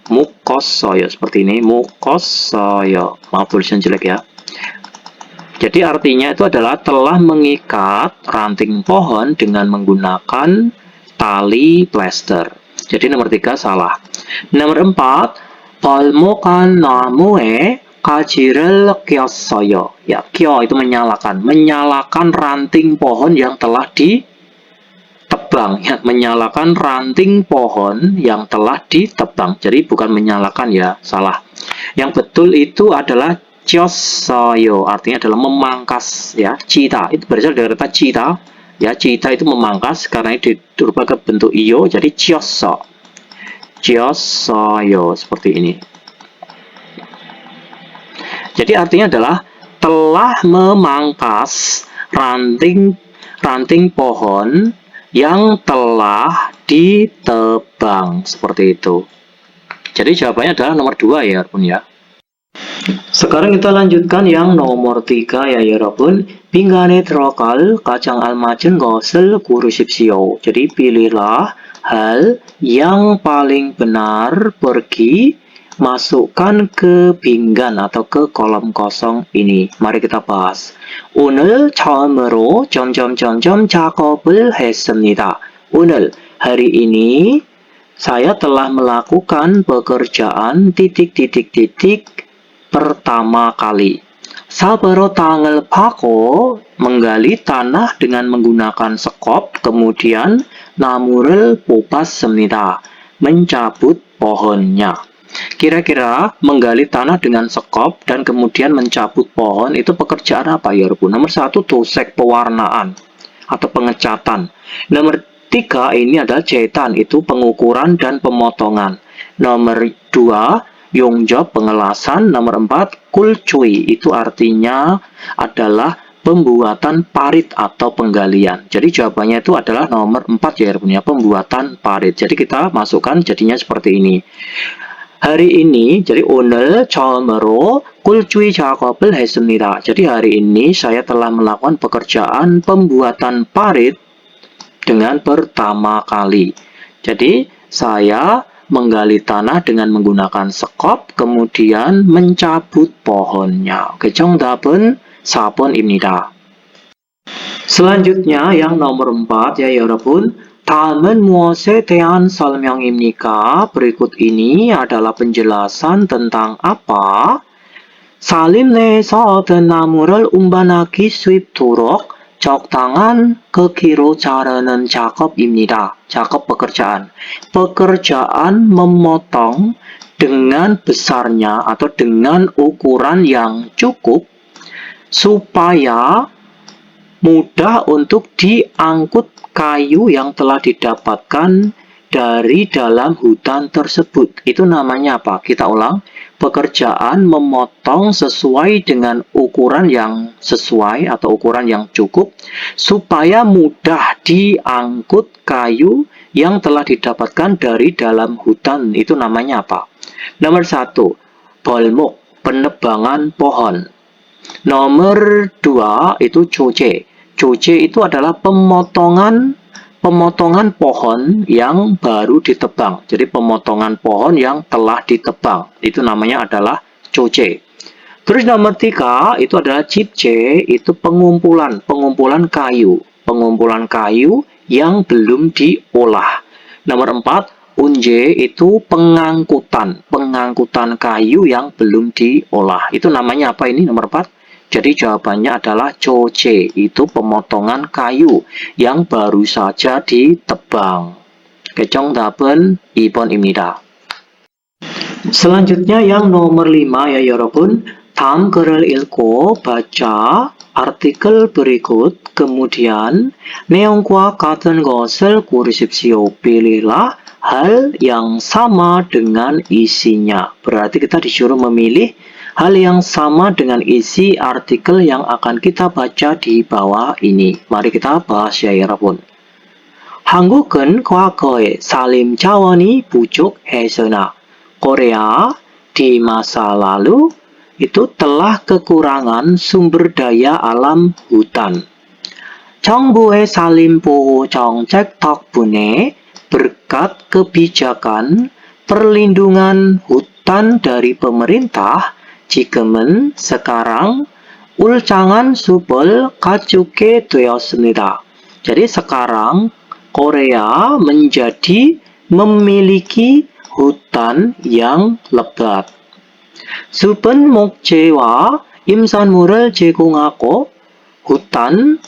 Mukosoyo seperti ini. Mukosoyo. Maaf tulisan jelek ya. Jadi artinya itu adalah telah mengikat ranting pohon dengan menggunakan tali plester. Jadi nomor 3 salah. Nomor 4, 발목한 나무에 가지를 꼈어요. Ya, kyo itu menyalakan. Menyalakan ranting pohon yang telah ditebang. Ya, menyalakan ranting pohon yang telah ditebang. Jadi bukan menyalakan ya, salah. Yang betul itu adalah ció서요, artinya adalah memangkas ya. Cita itu berasal dari kata cita ya. Cita itu memangkas karena itu dirubah ke bentuk iyo, jadi ció서. ció서요 seperti ini. Jadi artinya adalah telah memangkas ranting pohon yang telah ditebang, seperti itu. Jadi jawabannya adalah nomor 2 ya, Pun ya. Sekarang kita lanjutkan yang nomor 3 ya, 여러분. 빙간에 들어갈 가장 알맞은 것을 고르십시오. Jadi pilihlah hal yang paling benar pergi masukkan ke pinggan atau ke kolom kosong ini. Mari kita bahas. 오늘 처음으로 점점점점 작업을 했습니다. 오늘 hari ini saya telah melakukan pekerjaan titik-titik-titik pertama kali. Sabero tangel pako, menggali tanah dengan menggunakan sekop, kemudian namu를 뽑았습니다. Mencabut pohonnya. Kira-kira menggali tanah dengan sekop dan kemudian mencabut pohon itu pekerjaan apa ya, Ibu? Nomor 1 dosek, pewarnaan atau pengecatan. Nomor 3 ini adalah jahitan, itu pengukuran dan pemotongan. Nomor 2 용접, pengelasan. Nomor 4 kulcui, itu artinya adalah pembuatan parit atau penggalian. Jadi jawabannya itu adalah nomor 4 ya, punya pembuatan parit. Jadi kita masukkan jadinya seperti ini. Hari ini, jadi 오늘 처음으로 꿀주이 작업을 했습니다. Jadi hari ini saya telah melakukan pekerjaan pembuatan parit dengan pertama kali. Jadi saya menggali tanah dengan menggunakan sekop, kemudian mencabut pohonnya. Oke, 정답은 4번입니다. Selanjutnya yang nomor 4 ya, 여러분. 다음은 무엇에 대한 설명입니까? Berikut ini adalah penjelasan tentang apa? 살림 내에서 얻은 나무를 운반하기 쉽도록 적당한 크기로 자르는 작업입니다. 작업 pekerjaan. Pekerjaan memotong dengan besarnya atau dengan ukuran yang cukup supaya mudah untuk diangkut kayu yang telah didapatkan dari dalam hutan tersebut. Itu namanya apa? Kita ulang. Pekerjaan memotong sesuai dengan ukuran yang sesuai atau ukuran yang cukup supaya mudah diangkut kayu yang telah didapatkan dari dalam hutan. Itu namanya apa? Nomor 1, 벌목, penebangan pohon. Nomor 2 itu 조제. 조제 itu adalah pemotongan pemotongan pohon yang baru ditebang. Jadi pemotongan pohon yang telah ditebang. Itu namanya adalah coce. Terus nomor 3 itu adalah cipce, itu pengumpulan kayu. Pengumpulan kayu yang belum diolah. Nomor 4, unje itu pengangkutan kayu yang belum diolah. Itu namanya apa ini nomor 4? Jadi jawabannya adalah coce, itu pemotongan kayu yang baru saja ditebang. 정답은 2번입니다. Selanjutnya yang nomor 5 ya 여러분. 다음 글을 읽고 baca artikel berikut, kemudian neong과 같은 것을 고르십시오. Pilihlah hal yang sama dengan isinya. Berarti kita disuruh memilih hal yang sama dengan isi artikel yang akan kita baca di bawah ini. Mari kita bahas ya 여러분. 한국은 과거에 살림 자원이 부족했으나 Korea di masa lalu itu telah kekurangan sumber daya alam hutan. 정부의 산림보호 정책 덕분에 berkat kebijakan perlindungan hutan dari pemerintah, 지금은 sekarang 울창한 숲을 가꾸게 되었습니다. Jadi sekarang Korea memiliki hutan yang lebat. 숲은 목재와 임산물을 제공하고 hutan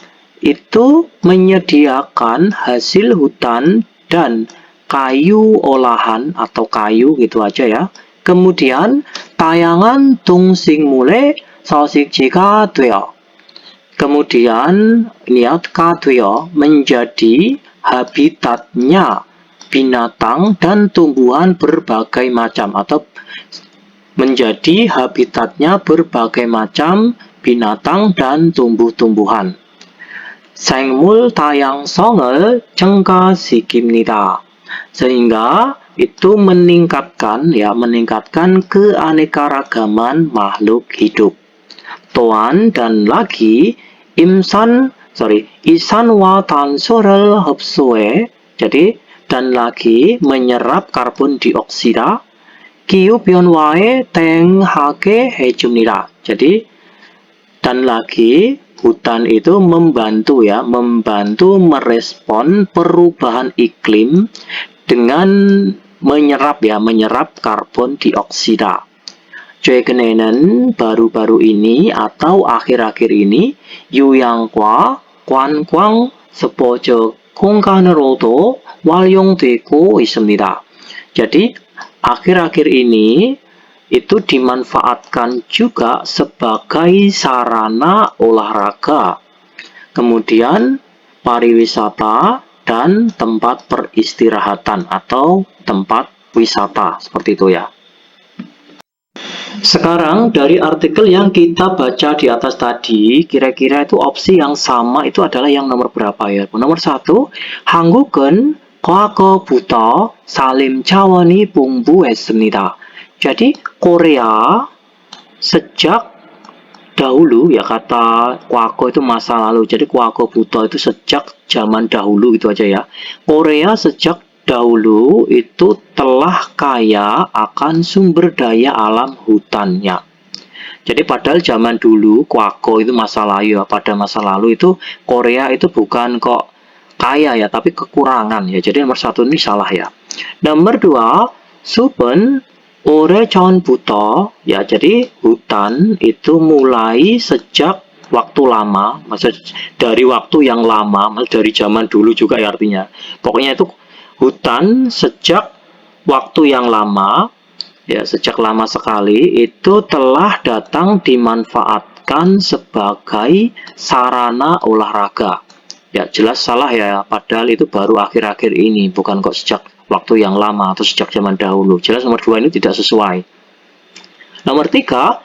itu menyediakan hasil hutan dan kayu olahan atau kayu gitu aja ya. Kemudian 다양한 동식물의 서식지가 되어. Kemudian lihat 되어 menjadi habitatnya binatang dan tumbuhan berbagai macam atau menjadi habitatnya berbagai macam binatang dan tumbuh-tumbuhan. 생물 다양성을 증가시킵니다. Sehingga itu meningkatkan keanekaragaman makhluk hidup. 또한 dan lagi 이산화탄소를 흡수해, jadi dan lagi menyerap karbon dioksida, 기후변화에 대응하게 해줍니다. Jadi dan lagi hutan itu membantu merespon perubahan iklim dengan menyerap karbon dioksida. 최근에는 baru-baru ini atau akhir-akhir ini 유양과 관광 스포츠 공간으로도 활용되고 있습니다. Jadi akhir-akhir ini itu dimanfaatkan juga sebagai sarana olahraga, kemudian pariwisata dan tempat peristirahatan atau tempat wisata seperti itu ya. Sekarang dari artikel yang kita baca di atas tadi, kira-kira itu opsi yang sama itu adalah yang nomor berapa ya? Nomor 1, 한국은 과거부터 산림 자원이 풍부했습니다. Jadi Korea sejak dahulu ya, kata 과거 itu masa lalu. Jadi 과거부터 itu sejak zaman dahulu gitu aja ya. Korea sejak dahulu itu telah kaya akan sumber daya alam hutannya. Jadi padahal zaman dulu 과거 itu masa lalu ya. Pada masa lalu itu Korea itu bukan kok kaya ya, tapi kekurangan ya. Jadi nomor 1 ini salah ya. Nomor 2, 숲은 오래전부터 ya, jadi hutan itu mulai sejak waktu lama, maksud dari waktu yang lama, dari zaman dulu juga ya artinya. Pokoknya itu hutan sejak waktu yang lama ya, sejak lama sekali itu telah datang dimanfaatkan sebagai sarana olahraga. Ya jelas salah ya, padahal itu baru akhir-akhir ini, bukan kok sejak waktu yang lama atau sejak zaman dahulu. Jelas nomor 2 ini tidak sesuai. Nomor 3,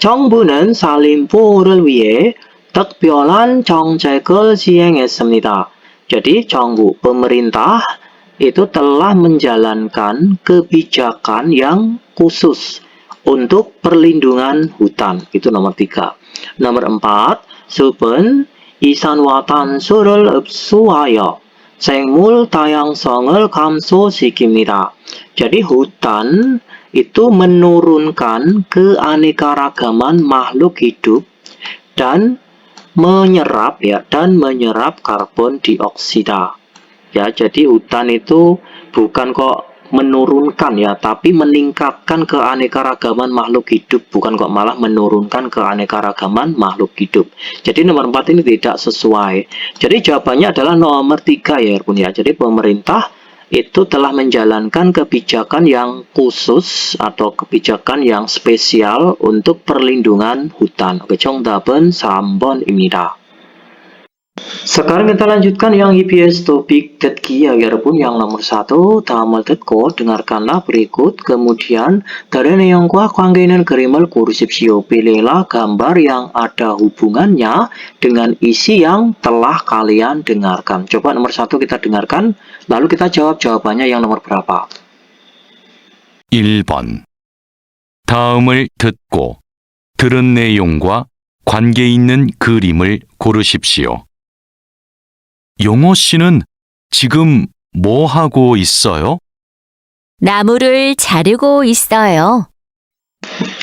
정부는 산림보호를 위해 특별한 정책을 시행했습니다. Jadi 정부, pemerintah itu telah menjalankan kebijakan yang khusus untuk perlindungan hutan. Itu nomor 3. Nomor 4, 숲은 이산화탄소를 흡수하여 생물 다양성을 감소시킵니다. Jadi hutan itu menurunkan keanekaragaman makhluk hidup dan menyerap karbon dioksida. Ya, jadi hutan itu bukan kok menurunkan ya, tapi meningkatkan keanekaragaman makhluk hidup, bukan kok malah menurunkan keanekaragaman makhluk hidup. Jadi nomor 4 ini tidak sesuai. Jadi jawabannya adalah nomor 3 ya, ya. Jadi pemerintah itu telah menjalankan kebijakan yang khusus atau kebijakan yang spesial untuk perlindungan hutan. Oke, 정답은 3번입니다. Sekarang kita lanjutkan yang EBS topik 듣기 ya 여러분. Yang nomor 1, 다음을 듣고 dengarkanlah berikut. Kemudian dari 내용과 관계 있는 그림을 고르십시오. Pilihlah gambar yang ada hubungannya dengan isi yang telah kalian dengarkan. Coba nomor 1 kita dengarkan, lalu kita jawab jawabannya yang nomor berapa. 1번. 다음을 듣고 들은 내용과 관계 있는 그림을 고르십시오. 용호 씨는 지금 뭐 하고 있어요? 나무를 자르고 있어요.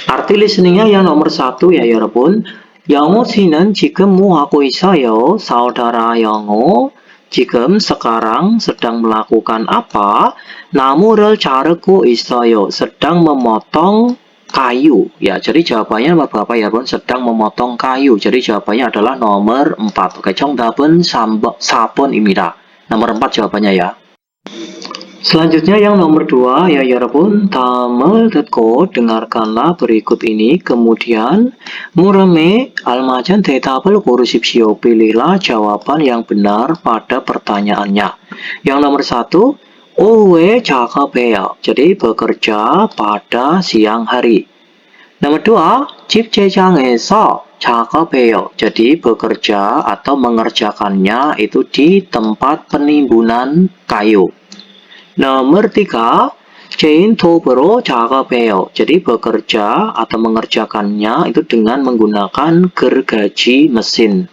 Arti listeningnya yang nomor 1 ya 여러분. 영호 씨는 지금 뭐 하고 있어요? Saudara 영호 지금 sekarang sedang melakukan apa? 나무를 자르고 있어요. Sedang memotong kayu. Ya, jadi jawabannya nomor berapa ya, Bun? Sedang memotong kayu. Jadi jawabannya adalah nomor 4. Oke, 정답은 4번입니다. Nomor 4 jawabannya ya. Selanjutnya yang nomor 2 ya 여러분. 다음을 듣고 dengarkanlah berikut ini. Kemudian 물음에 알맞은 대답을 고르십시오. Pilihlah jawaban yang benar pada pertanyaannya. Yang nomor 1, 오후에 작업해요. Jadi bekerja pada siang hari. Nomor 2, 집제장에서 작업해요. Jadi bekerja atau mengerjakannya itu di tempat penimbunan kayu. Nomor 3, 체인톱으로 작업해요. Jadi bekerja atau mengerjakannya itu dengan menggunakan gergaji mesin.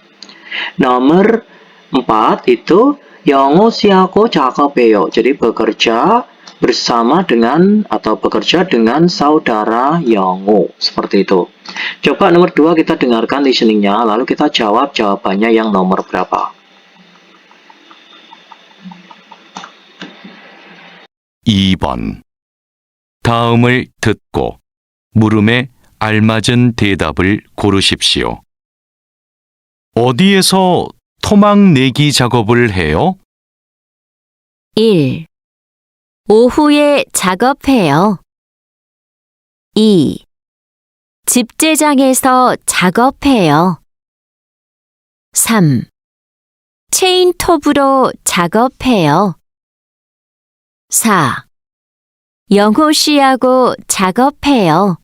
Nomor 4 itu 영호 씨하고 작업해요. Jadi bekerja bersama dengan atau bekerja dengan saudara Yongho. Seperti itu. Coba nomor 2 kita dengarkan listeningnya, lalu kita jawab jawabannya yang nomor berapa. 2번. 다음을 듣고 물음에 알맞은 대답을 고르십시오. 어디에서 토막 내기 작업을 해요? 1. 오후에 작업해요. 2. 집제장에서 작업해요. 3. 체인톱으로 작업해요. 4. 영호 씨하고 작업해요.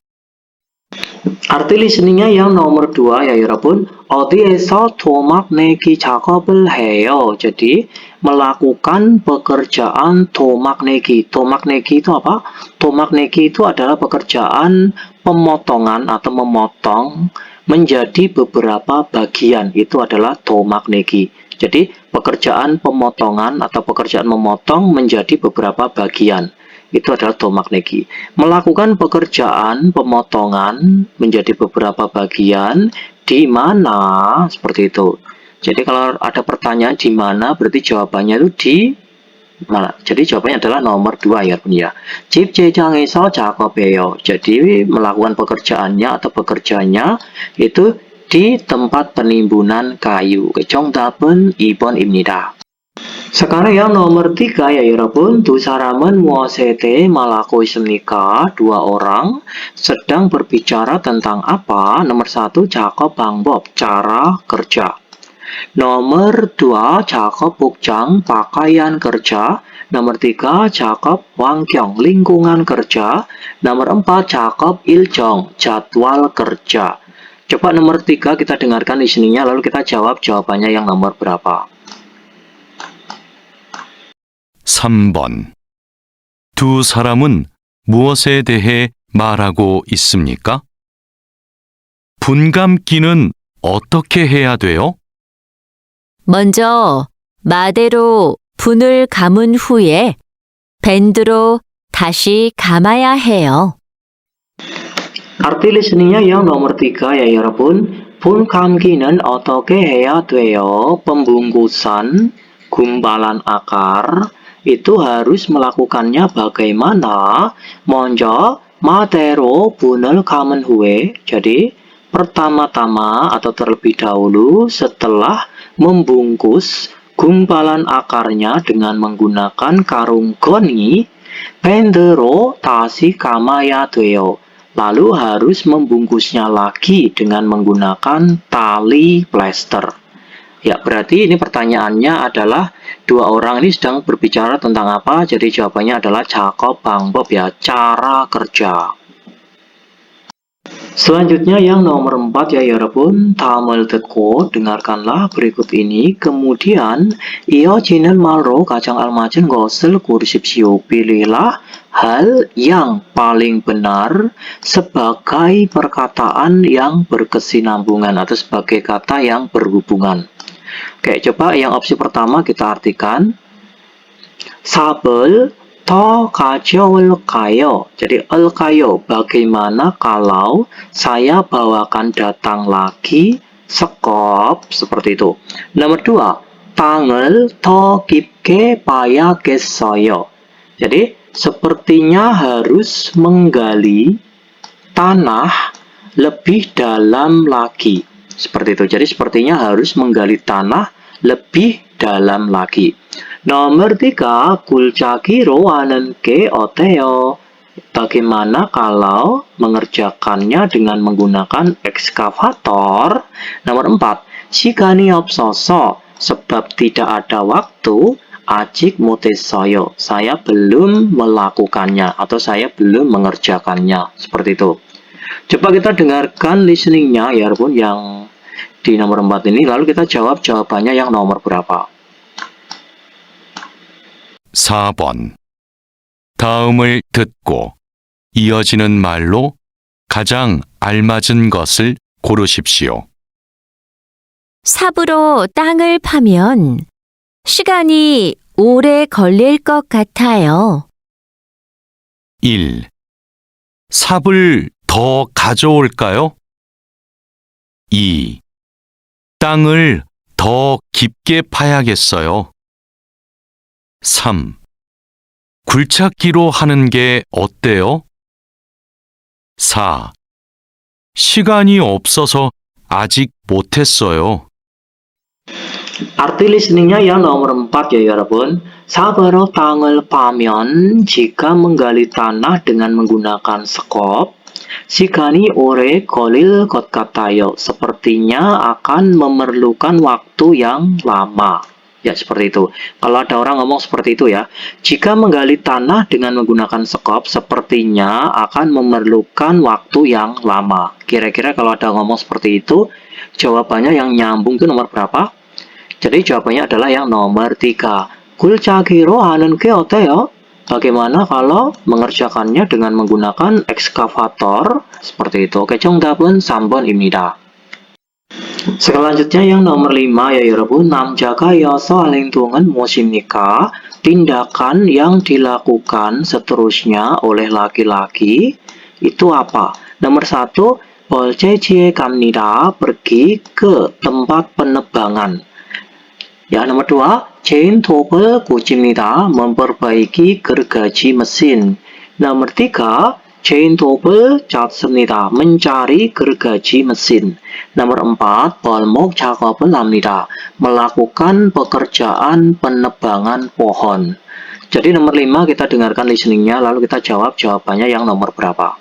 Arti listeningnya yang nomor 2 ya 여러분. 어디에서 토막 내기 작업을 해요. Jadi melakukan pekerjaan tomak negi. Tomak negi itu apa? Tomak negi itu adalah pekerjaan pemotongan atau memotong menjadi beberapa bagian. Itu adalah tomak negi. Jadi pekerjaan pemotongan atau pekerjaan memotong menjadi beberapa bagian. Itu adalah tomak negi. Melakukan pekerjaan pemotongan menjadi beberapa bagian di mana, seperti itu. Jadi kalau ada pertanyaan di mana, berarti jawabannya itu di mana. Jadi jawabannya adalah nomor 2 ya, Bun ya. 집제장에서 작업해요. Jadi melakukan pekerjaannya atau pekerjaannya itu di tempat penimbunan kayu. 정답은 2번입니다. Sekarang yang nomor 3 ya 여러분. 두 사람은 무엇에 대해 말하고 있습니까? Dua orang sedang berbicara tentang apa? Nomor 1, 작업 방법, cara kerja. Nomor 2, 작업 복장, pakaian kerja. Nomor 3, 작업 환경, lingkungan kerja. Nomor 4, 작업 일정, jadwal kerja. Coba nomor 3 kita dengarkan listeningnya, lalu kita jawab jawabannya yang nomor berapa. 3번. 두 사람은 무엇에 대해 말하고 있습니까? 분감기는 어떻게 해야 돼요? 먼저 마대로 분을 감은 후에 밴드로 다시 감아야 해요. Arti listeningnya yang nomor 3 ya 여러분. 분 감기는 어떻게 해야 돼요? Pembungkusan gumpalan akar itu harus melakukannya bagaimana? 먼저 마대로 분을 감은 후에, jadi pertama-tama atau terlebih dahulu setelah membungkus gumpalan akarnya dengan menggunakan karung goni, 밴드로 다시 감아야 돼요. Lalu harus membungkusnya lagi dengan menggunakan tali plester. Ya, berarti ini pertanyaannya adalah dua orang ini sedang berbicara tentang apa? Jadi jawabannya adalah 작업 방법 ya, cara kerja. Selanjutnya yang nomor 4 ya 여러분. 다음을 듣고 dengarkanlah berikut ini. Kemudian 이어지는 말로 가장 알맞은 것을 고르십시오. Pilihlah hal yang paling benar sebagai perkataan yang berkesinambungan atau sebagai kata yang berhubungan. Oke, coba yang opsi pertama kita artikan. 삽을 더 가져올까요? Jadi olkayo, bagaimana kalau saya bawakan datang lagi sekop, seperti itu. Nomor 2, 땅을 더 깊게 파야겠어요. Jadi sepertinya harus menggali tanah lebih dalam lagi. Seperti itu. Jadi sepertinya harus menggali tanah lebih dalam lagi. Nomor 3, 굴착기로 하는 게 어때요? Bagaimana kalau mengerjakannya dengan menggunakan ekskavator? Nomor 4, 시간이 없어서, sebab tidak ada waktu, 아직 못했어요. Saya belum melakukannya atau saya belum mengerjakannya. Seperti itu. Coba kita dengarkan listeningnya ya 여러분 yang di nomor 4 ini, lalu kita jawab jawabannya yang nomor berapa. 4번. 다음을 듣고 이어지는 말로 가장 알맞은 것을 고르십시오. 삽으로 땅을 파면 시간이 오래 걸릴 것 같아요. 1. 삽을 더 가져올까요? 2. 땅을 더 깊게 파야겠어요. 3. 굴착기로 하는 게 어때요? 4. 시간이 없어서 아직 못했어요. Arti listeningnya yang nomor 4 ya 여러분. 삽으로 땅을 파면, jika menggali tanah dengan menggunakan sekop, 시간이 오래 걸릴 것 같아요. Sepertinya akan memerlukan waktu yang lama. Ya, seperti itu. Kalau ada orang ngomong seperti itu ya. Jika menggali tanah dengan menggunakan sekop, sepertinya akan memerlukan waktu yang lama. Kira-kira kalau ada ngomong seperti itu, jawabannya yang nyambung itu nomor berapa? Jadi jawabannya adalah yang nomor 3. 굴착기로 하는 게 어때요? Bagaimana kalau mengerjakannya dengan menggunakan ekskavator? Seperti itu. Oke, 정답은 3번입니다. Selanjutnya yang nomor 5 ya 여러분. 남자가 이어서 할 행동은 무엇입니까? Tindakan yang dilakukan seterusnya oleh laki-laki itu apa? Nomor 1, 벌채지에 갑니다. Pergi ke tempat penebangan. Ya, nomor 2, 체인톱을 고칩니다. Memperbaiki gergaji mesin. Nomor 3, 체인톱을 찾습니다. Mencari gergaji mesin. Nomor 4, 벌목 작업을 합니다. Melakukan pekerjaan penebangan pohon. Jadi nomor 5 kita dengarkan listeningnya, lalu kita jawab jawabannya yang nomor berapa.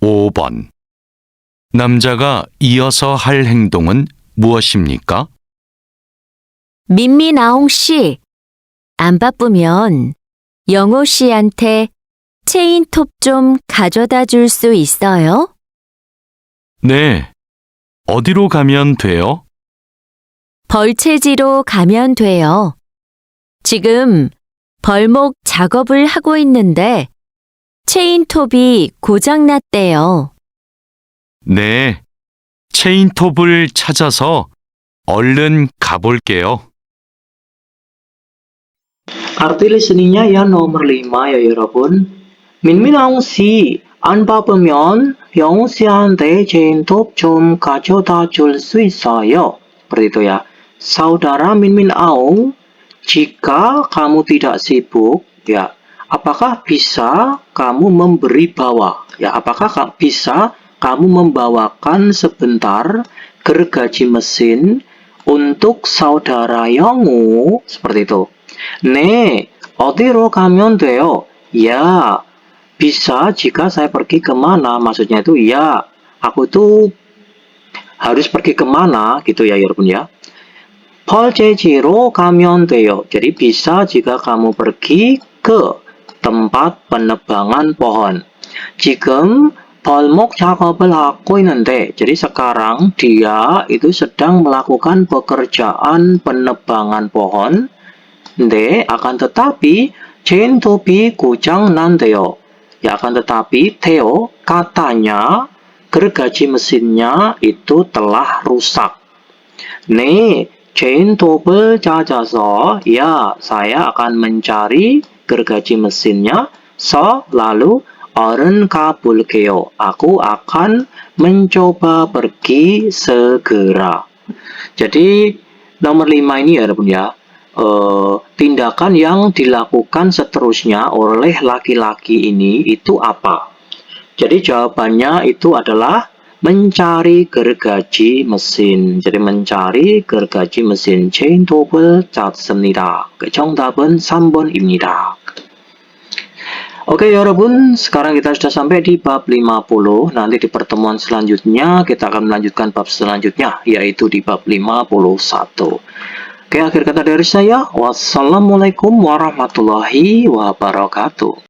5번. 남자가 이어서 할 행동은 무엇입니까? 민미나홍 씨, 안 바쁘면 영호 씨한테 체인톱 좀 가져다 줄 수 있어요? 네. 어디로 가면 돼요? 벌채지로 가면 돼요. 지금 벌목 작업을 하고 있는데 체인톱이 고장났대요. 네. 체인톱을 찾아서 얼른 가볼게요. Arti listeningnya yang nomor 5 ya 여러분. 민민아웅 씨, 안 바쁘면 영우 씨한테 제인톱 좀 가져다 줄 수 있어요? Seperti itu ya. Saudara Minmin Aung, jika kamu tidak sibuk, ya, apakah bisa kamu memberi bawa? Ya, apakah bisa kamu membawakan sebentar gergaji mesin untuk saudara Yongwu? Seperti itu. 네, 어디로 가면 돼요? Ya, bisa jika saya pergi kemana. Maksudnya itu ya, aku tuh harus pergi kemana gitu ya 여러분 ya. 펄제지로 가면 돼요. Jadi bisa jika kamu pergi ke tempat penebangan pohon. 지금 벌목 작업을 하고 있는데, jadi sekarang dia itu sedang melakukan pekerjaan penebangan pohon. 네, akan tetapi 제인톱이 고장 난대요. Ya, akan tetapi Theo katanya gergaji mesinnya itu telah rusak. 네, 제인톱을 찾아서, ya, saya akan mencari gergaji mesinnya. So, lalu 얼른 가볼게요. Aku akan mencoba pergi segera. Jadi nomor 5 ini ya, 여러분 ya. Tindakan yang dilakukan seterusnya oleh laki-laki ini itu apa? Jadi jawabannya itu adalah mencari gergaji mesin. jadi mencari gergaji mesin. 제인톱을 찾습니다. 정답은 3번입니다. Oke 여러분, sekarang kita sudah sampai di bab 50. Nanti di pertemuan selanjutnya kita akan melanjutkan bab selanjutnya, yaitu di bab 51. Oke, akhir kata dari saya, wassalamualaikum warahmatullahi wabarakatuh.